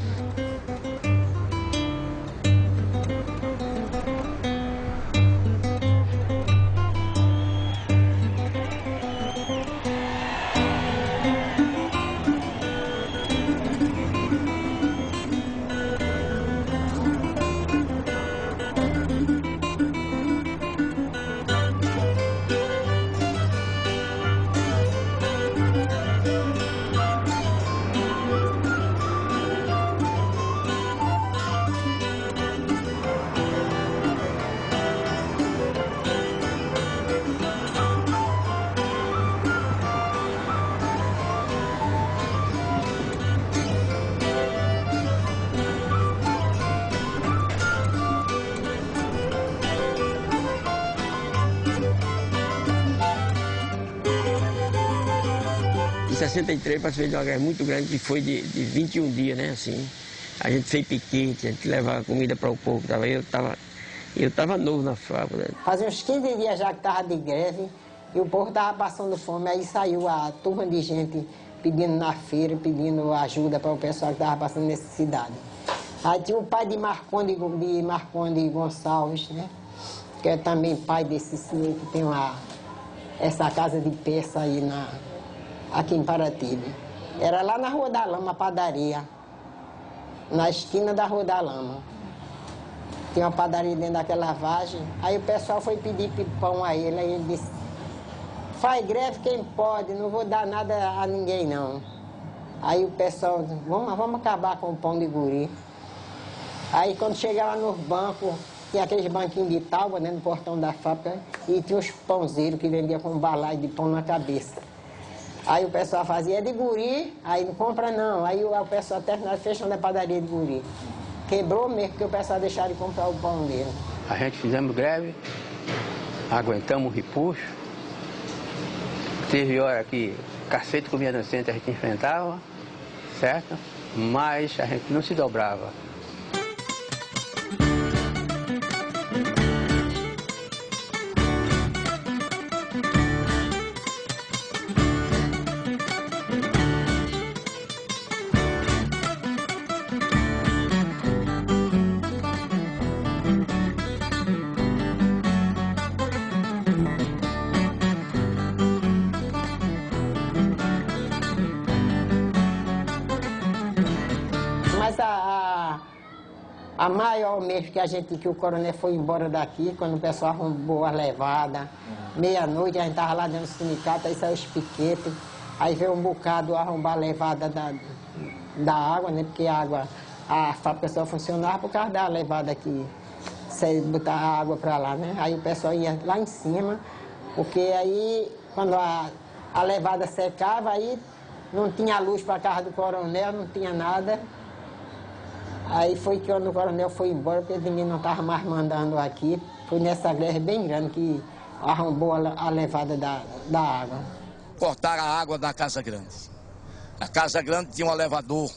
63 participei de uma greve muito grande que foi de 21 dias, né, assim. A gente fez piquete, a gente levava comida para o povo. Eu estava novo na fábrica. Né? Fazia uns 15 dias já que estava de greve e o povo estava passando fome. Aí saiu a turma de gente pedindo na feira, pedindo ajuda para o pessoal que estava passando necessidade. Aí tinha o pai de Marconde Gonçalves, né? Que é também pai desse senhor que tem essa casa de peça aí aqui em Paratibe. Era lá na Rua da Lama, a padaria. Na esquina da Rua da Lama. Tinha uma padaria dentro daquela lavagem. Aí o pessoal foi pedir pão a ele. Aí ele disse, faz greve quem pode, não vou dar nada a ninguém não. Aí o pessoal disse, vamos acabar com o pão de guri. Aí quando chegava nos bancos, tinha aqueles banquinhos de tábua, né, no portão da fábrica, e tinha os pãozeiros que vendiam com um balaio de pão na cabeça. Aí o pessoal fazia, é de guri, aí não compra não. Aí o pessoal terminava fechando a padaria de guri. Quebrou mesmo, porque o pessoal deixaram de comprar o pão dele. A gente fizemos greve, aguentamos o repuxo. Teve hora que cacete comia no centro a gente enfrentava, certo? Mas a gente não se dobrava. Mas a maior mesmo que o coronel foi embora daqui, quando o pessoal arrombou a levada, meia-noite a gente estava lá dentro do sindicato, aí saiu os piquetes, aí veio um bocado arrombar a levada da água, né? Porque a fábrica só funcionava por causa da levada que botar a água para lá, né? Aí o pessoal ia lá em cima, porque aí quando a levada secava, aí não tinha luz para a casa do coronel, não tinha nada. Aí foi que quando o coronel foi embora, porque ninguém não estava mais mandando aqui. Foi nessa greve bem grande que arrombou a levada da água. Cortaram a água da Casa Grande. A Casa Grande tinha um elevador.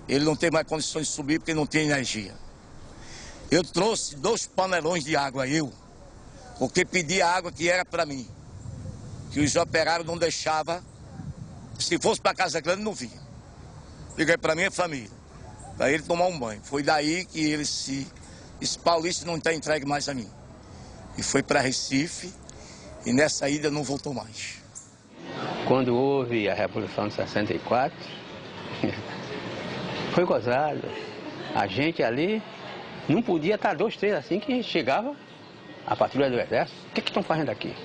Ele não tem mais condições de subir porque não tem energia. Eu trouxe 2 panelões de água, porque pedi a água que era para mim. Que os operários não deixavam. Se fosse para a Casa Grande, não vinha. Liguei para minha família, para ele tomar um banho. Foi daí que esse paulista não está entregue mais a mim. E foi para Recife, e nessa ida não voltou mais. Quando houve a Revolução de 64, foi gozado. A gente ali não podia estar 2, 3 assim que chegava a patrulha do Exército. O que estão fazendo aqui?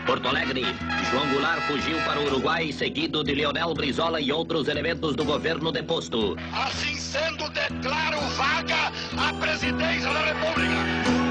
Porto Alegre, João Goulart fugiu para o Uruguai, seguido de Leonel Brizola e outros elementos do governo deposto. Assim sendo, declaro vaga a presidência da República.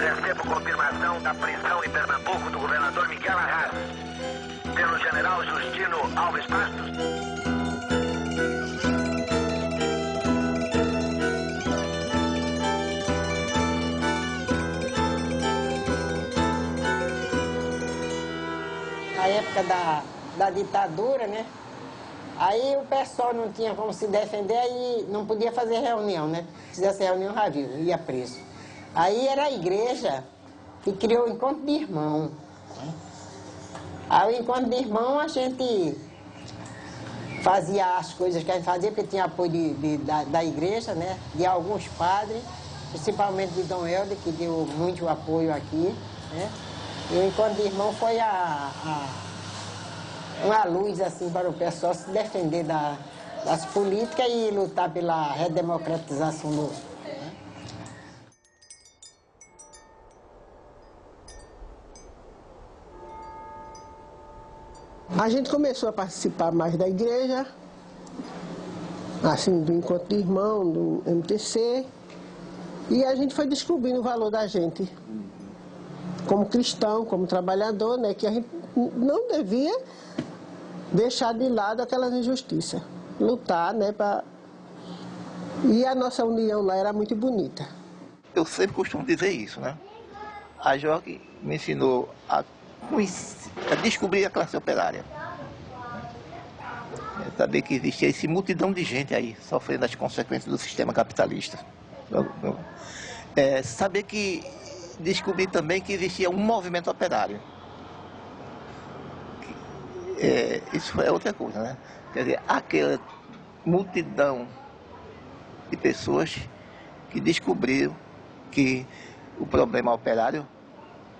Recebo confirmação da prisão em Pernambuco do governador Miguel Arras, pelo general Justino Alves Bastos. Na época da ditadura, né? Aí o pessoal não tinha como se defender, aí não podia fazer reunião, né? Se fizesse reunião, já viu, ia preso. Aí era a igreja que criou o encontro de irmão. Aí o encontro de irmão a gente fazia as coisas que a gente fazia, porque tinha apoio da igreja, né? De alguns padres, principalmente de Dom Helder, que deu muito apoio aqui, né? E o encontro de irmão foi uma luz assim para o pessoal se defender das políticas e lutar pela redemocratização A gente começou a participar mais da igreja, assim, do encontro de irmão, do MTC, e a gente foi descobrindo o valor da gente como cristão, como trabalhador, né, que a gente não devia deixar de lado aquelas injustiças, lutar, né, e a nossa união lá era muito bonita. Eu sempre costumo dizer isso, né? A JOC me ensinou a descobrir a classe operária. Saber que existia essa multidão de gente aí, sofrendo as consequências do sistema capitalista. Saber que... Descobri também que existia um movimento operário. Isso é outra coisa, né? Quer dizer, aquela multidão de pessoas que descobriram que o problema operário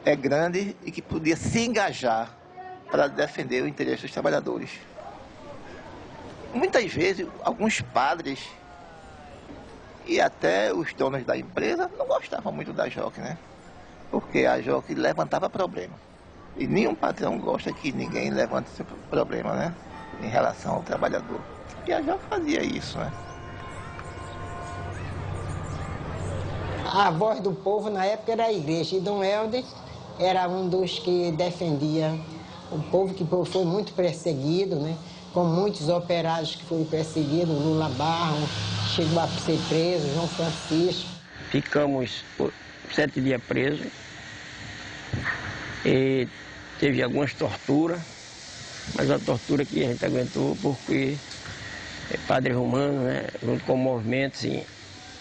é grande e que podia se engajar para defender o interesse dos trabalhadores. Muitas vezes, alguns padres e até os donos da empresa não gostavam muito da JOC, né? Porque a JOC levantava problema. E nenhum patrão gosta que ninguém levante esse problema, né? Em relação ao trabalhador. E a JOC fazia isso, né? A voz do povo na época era a igreja. E Dom Helder era um dos que defendia o povo, que foi muito perseguido, né? Com muitos operários que foram perseguidos, Lula Barro, chegou a ser preso, João Francisco. Ficamos 7 dias presos e teve algumas torturas, mas a tortura que a gente aguentou porque Padre Romano, né, junto com o movimento, assim,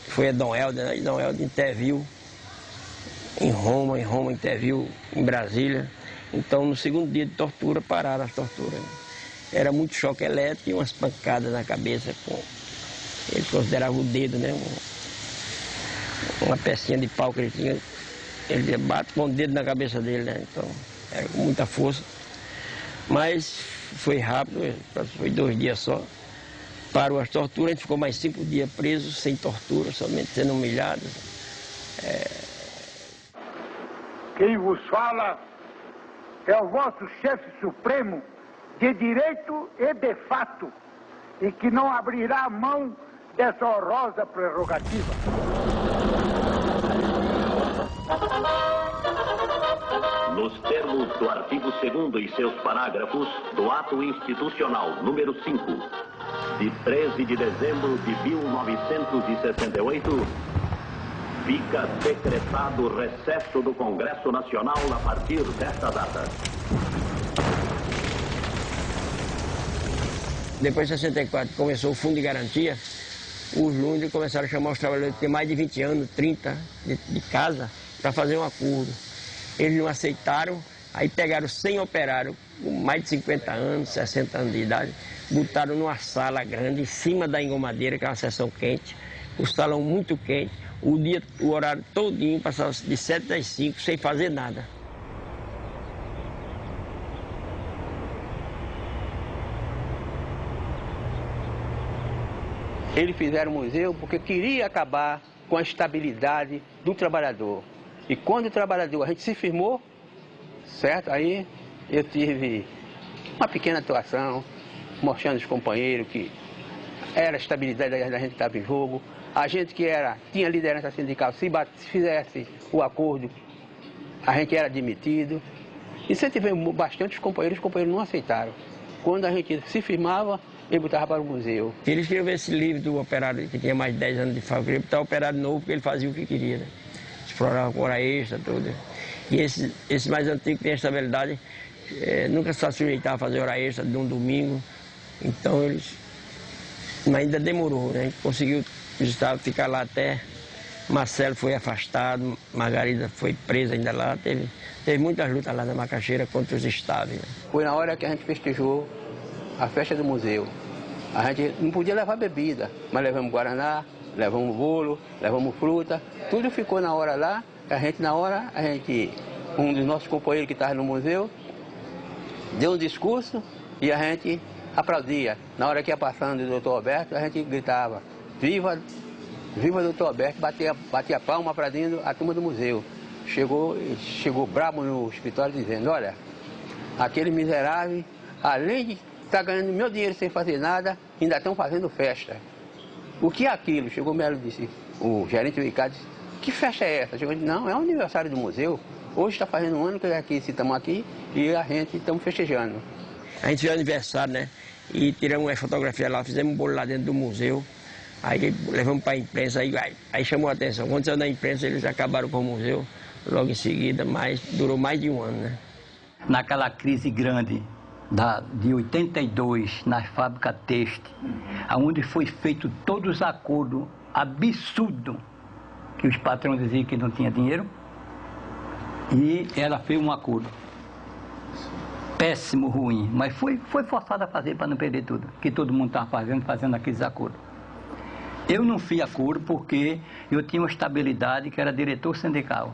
foi a Dom Helder, né, e Dom Helder interviu em Roma interviu em Brasília. Então, no segundo dia de tortura, pararam as torturas. Era muito choque elétrico e umas pancadas na cabeça. Ele considerava o dedo, né? Uma pecinha de pau que ele tinha. Ele bate com o dedo na cabeça dele, né? Então, era com muita força. Mas foi rápido, foi 2 dias só. Parou as torturas, a gente ficou mais 5 dias preso, sem tortura, somente sendo humilhado. Quem vos fala é o vosso chefe supremo de direito e de fato, e que não abrirá mão dessa honrosa prerrogativa. Nos termos do artigo 2º e seus parágrafos do Ato Institucional número 5, de 13 de dezembro de 1968, fica decretado o recesso do Congresso Nacional a partir desta data. Depois de 64, começou o Fundo de Garantia, os Lundes começaram a chamar os trabalhadores que têm mais de 20 anos, 30 de casa, para fazer um acordo. Eles não aceitaram, aí pegaram 100 operários com mais de 50 anos, 60 anos de idade, botaram numa sala grande, em cima da engomadeira, que é uma seção quente, o salão muito quente, o horário todinho, passava de 7 às 5, sem fazer nada. Eles fizeram o museu porque queria acabar com a estabilidade do trabalhador. E quando o trabalhador, a gente se firmou, certo? Aí eu tive uma pequena atuação, mostrando aos companheiros que era a estabilidade da gente que estava em jogo. A gente que tinha liderança sindical, se fizesse o acordo, a gente era admitido. Incentivamos bastante os companheiros não aceitaram. Quando a gente se firmava, ele botava para o museu. Ele escreveu esse livro do operário que tinha mais de 10 anos de fábrica, ele botava operário novo porque ele fazia o que queria, né? Explorava com hora extra, tudo. E esse mais antigo que tem a estabilidade, nunca se sujeitava a fazer hora extra de um domingo. Então eles ainda demorou, né? A gente conseguiu ficar lá até Marcelo foi afastado, Margarida foi presa ainda lá, teve muitas lutas lá na Macaxeira contra os estáveis. Né? Foi na hora que a gente festejou a festa do museu. A gente não podia levar bebida, mas levamos guaraná, levamos bolo, levamos fruta, tudo ficou na hora lá. Um dos nossos companheiros que estava no museu, deu um discurso e a gente aplaudia. Na hora que ia passando o doutor Alberto, a gente gritava, viva doutor Alberto, batia palma aplaudindo a turma do museu. Chegou brabo no escritório dizendo, olha, aquele miserável além de estar ganhando meu dinheiro sem fazer nada, ainda estão fazendo festa. O que é aquilo? Chegou o Melo e disse, o gerente do ICAD disse, que festa é essa? Chegou e disse, não, é o aniversário do museu. Hoje está fazendo um ano que estamos aqui e a gente estamos festejando. A gente fez aniversário, né? E tiramos uma fotografia lá, fizemos um bolo lá dentro do museu. Aí levamos para a imprensa, aí chamou a atenção. Quando saiu da imprensa, eles acabaram com o museu logo em seguida, mas durou mais de um ano, né? Naquela crise grande de 82, na fábrica têxtil, onde foi feito todos os acordos absurdos, que os patrões diziam que não tinha dinheiro, e ela fez um acordo. Péssimo, ruim, mas foi forçada a fazer para não perder tudo, que todo mundo estava fazendo aqueles acordos. Eu não fiz acordo porque eu tinha uma estabilidade que era diretor sindical.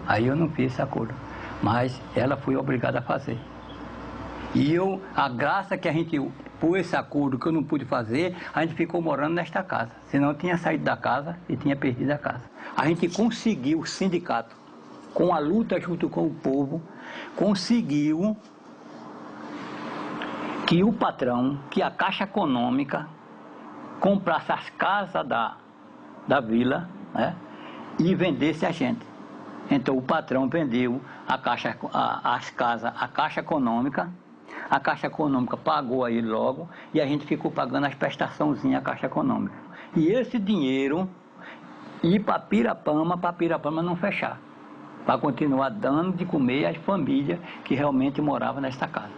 Aí eu não fiz esse acordo, mas ela foi obrigada a fazer. E a graça que a gente, por esse acordo que eu não pude fazer, a gente ficou morando nesta casa. Senão eu tinha saído da casa e tinha perdido a casa. A gente conseguiu, o sindicato, com a luta junto com o povo, conseguiu que o patrão, que a Caixa Econômica, comprasse as casas da vila, né, e vendesse a gente. Então o patrão vendeu as casas à Caixa Econômica, a Caixa Econômica pagou a ele logo e a gente ficou pagando as prestaçõezinhas à Caixa Econômica. E esse dinheiro ia para Pirapama não fechar, para continuar dando de comer às famílias que realmente moravam nesta casa.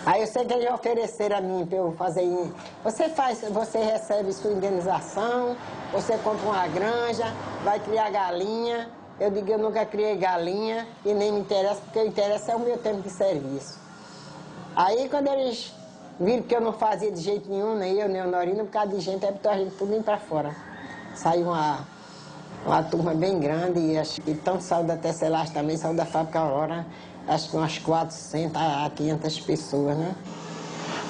Aí eu sei que eles ofereceram a mim para eu fazer. Você recebe sua indenização, você compra uma granja, vai criar galinha. Eu digo, eu nunca criei galinha e nem me interessa, porque o interesse é o meu tempo de serviço. Aí quando eles viram que eu não fazia de jeito nenhum, nem eu, nem o Norino, por causa de gente, aí botou a gente tudo indo para fora. Saiu uma turma bem grande, e acho que tanto saiu da Tecelagem também, saiu da Fábrica Aurora, acho que umas 400 a 500 pessoas, né?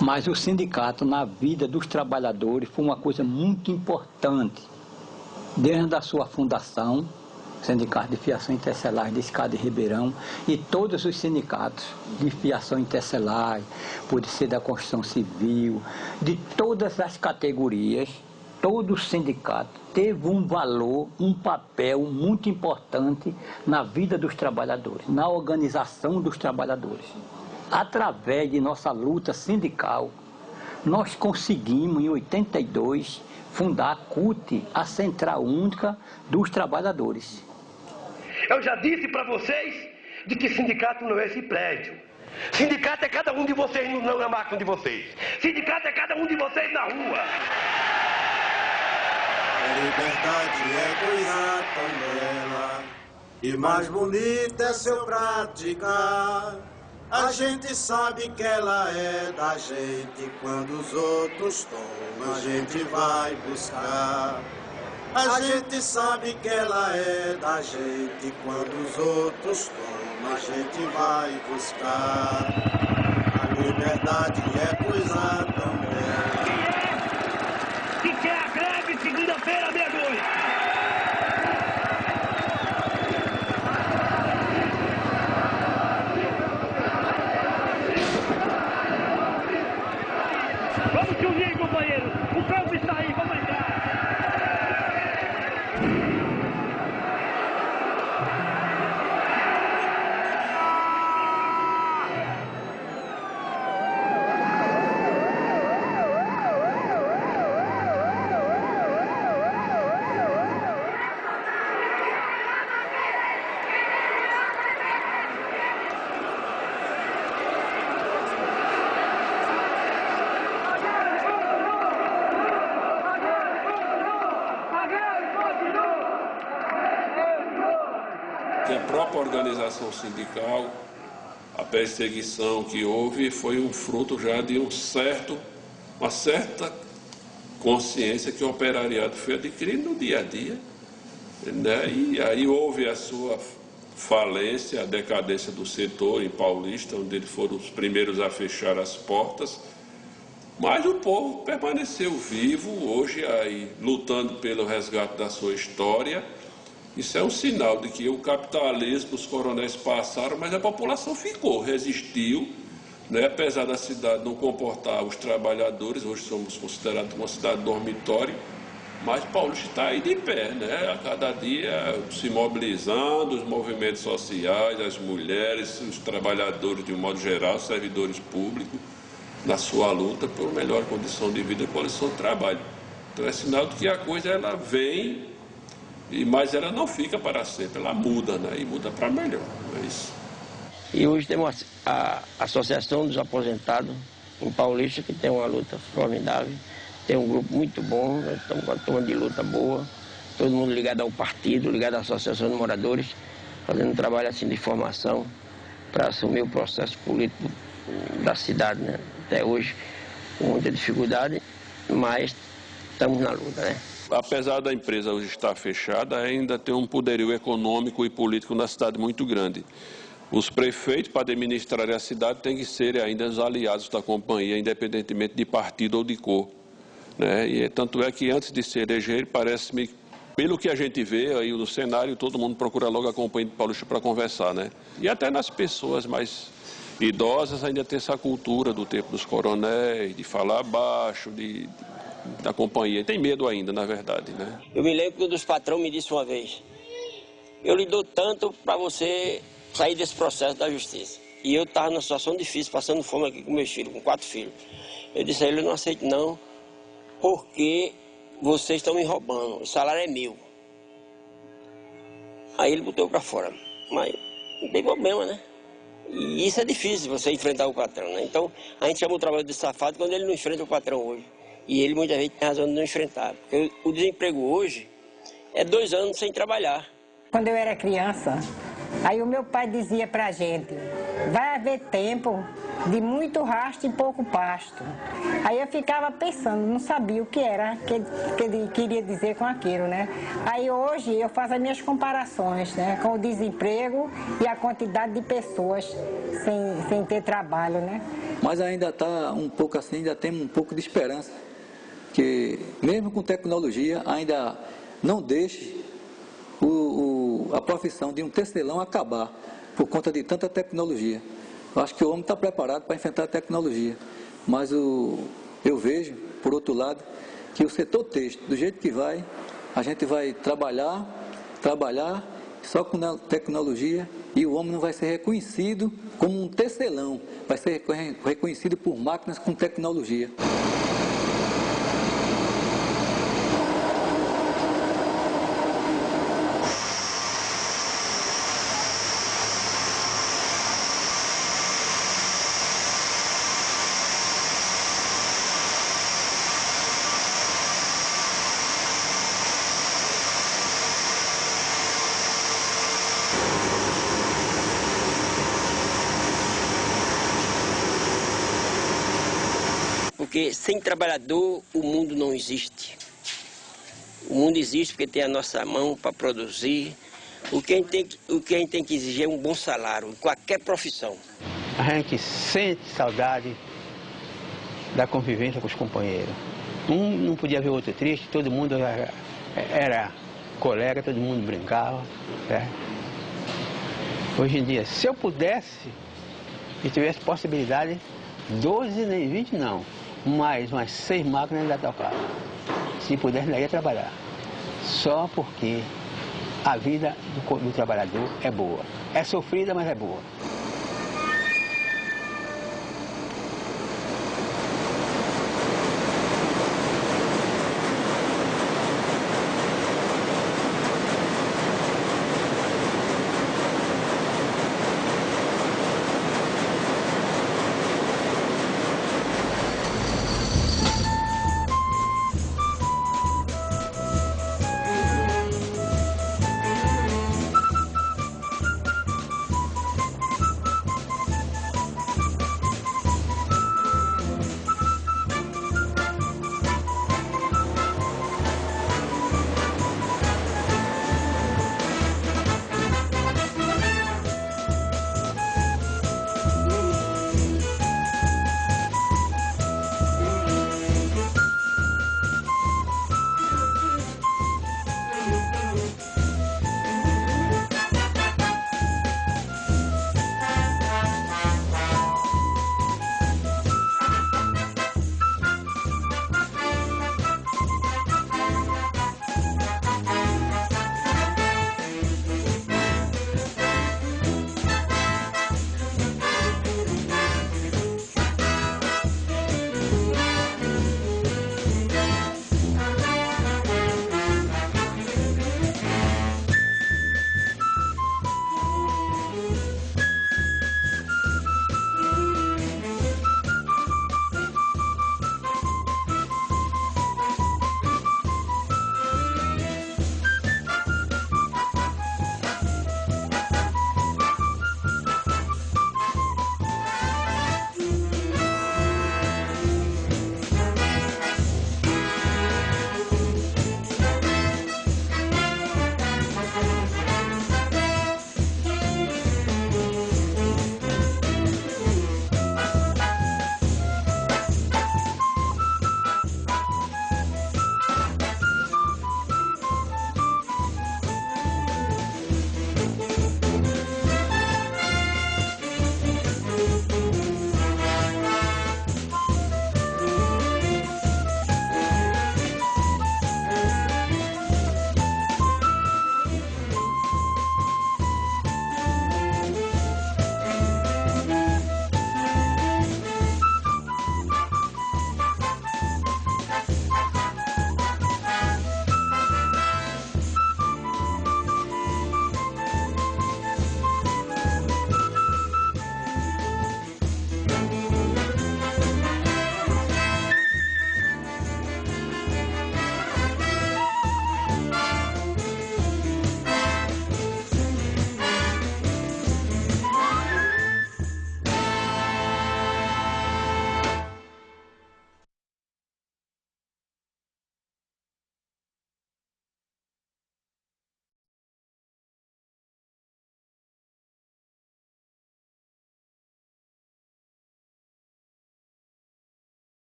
Mas o sindicato, na vida dos trabalhadores, foi uma coisa muito importante. Desde a sua fundação, o Sindicato de Fiação Intercelagem de Escada e Ribeirão, e todos os sindicatos de fiação intercelagem, pode ser da construção civil, de todas as categorias, todo sindicato teve um valor, um papel muito importante na vida dos trabalhadores, na organização dos trabalhadores. Através de nossa luta sindical, nós conseguimos, em 82, fundar a CUT, a Central Única dos Trabalhadores. Eu já disse para vocês de que sindicato não é esse prédio. Sindicato é cada um de vocês, não na máquina de vocês. Sindicato é cada um de vocês na rua. A liberdade é coisa tão bela e mais bonita é se eu praticar. A gente sabe que ela é da gente, quando os outros tomam, a gente vai buscar. A gente sabe que ela é da gente, quando os outros tomam, a gente vai buscar. A liberdade é coisa tão bela. Que quer a greve segunda-feira, meia-noite? Vamos se unir, companheiros. O campo está aí, vamos entrar. própria organização sindical, a perseguição que houve foi um fruto já de uma certa consciência que o operariado foi adquirindo no dia a dia, né? E aí houve a sua falência, a decadência do setor em Paulista, onde eles foram os primeiros a fechar as portas, mas o povo permaneceu vivo, hoje aí lutando pelo resgate da sua história. Isso é um sinal de que o capitalismo, os coronéis passaram, mas a população ficou, resistiu, né? Apesar da cidade não comportar os trabalhadores, hoje somos considerados uma cidade dormitório, mas Paulista está aí de pé, né? A cada dia se mobilizando, os movimentos sociais, as mulheres, os trabalhadores de um modo geral, os servidores públicos, na sua luta por melhor condição de vida e condição de trabalho. Então é sinal de que a coisa ela vem, mas ela não fica para sempre, ela muda, né? E muda para melhor, é isso. E hoje temos a Associação dos Aposentados em Paulista, que tem uma luta formidável, tem um grupo muito bom, nós estamos com uma turma de luta boa, todo mundo ligado ao partido, ligado à Associação de Moradores, fazendo um trabalho assim de formação para assumir o processo político da cidade, né? Até hoje, com muita dificuldade, mas estamos na luta, né? Apesar da empresa hoje estar fechada, ainda tem um poderio econômico e político na cidade muito grande. Os prefeitos, para administrar a cidade, têm que ser ainda os aliados da companhia, independentemente de partido ou de cor, né? E tanto é que antes de se eleger, parece-me, pelo que a gente vê aí no cenário, todo mundo procura logo a companhia de Paulista para conversar, né? E até nas pessoas mais idosas ainda tem essa cultura do tempo dos coronéis, de falar baixo, da companhia. Tem medo ainda, na verdade, né? Eu me lembro que um dos patrões me disse uma vez: eu lhe dou tanto para você sair desse processo da justiça. E eu estava numa situação difícil, passando fome aqui com meus filhos, com 4 filhos. Eu disse a ele: eu não aceito não, porque vocês estão me roubando, o salário é meu. Aí ele botou para fora. Mas não tem problema, né? E isso é difícil, você enfrentar o patrão, né? Então, a gente chama o trabalho de safado quando ele não enfrenta o patrão hoje. E ele muitas vezes tem razão de não enfrentar. Porque o desemprego hoje é 2 anos sem trabalhar. Quando eu era criança, aí o meu pai dizia pra gente: vai haver tempo de muito rasto e pouco pasto. Aí eu ficava pensando, não sabia o que era que ele queria dizer com aquilo, né? Aí hoje eu faço as minhas comparações, né, com o desemprego e a quantidade de pessoas sem ter trabalho, né? Mas ainda está um pouco assim, ainda tem um pouco de esperança, que mesmo com tecnologia ainda não deixe a profissão de um tecelão acabar por conta de tanta tecnologia. Eu acho que o homem está preparado para enfrentar a tecnologia, mas eu vejo, por outro lado, que o setor têxtil, do jeito que vai, a gente vai trabalhar só com tecnologia, e o homem não vai ser reconhecido como um tecelão, vai ser reconhecido por máquinas com tecnologia. Porque sem trabalhador o mundo não existe. O mundo existe porque tem a nossa mão para produzir. O que a gente tem que exigir é um bom salário, em qualquer profissão. A gente sente saudade da convivência com os companheiros. Um não podia ver o outro triste, todo mundo era colega, todo mundo brincava, né? Hoje em dia, se eu pudesse e tivesse possibilidade, 12 nem 20 não, mais umas 6 máquinas ainda tocava. Se pudesse, ainda ia trabalhar. Só porque a vida do trabalhador é boa. É sofrida, mas é boa.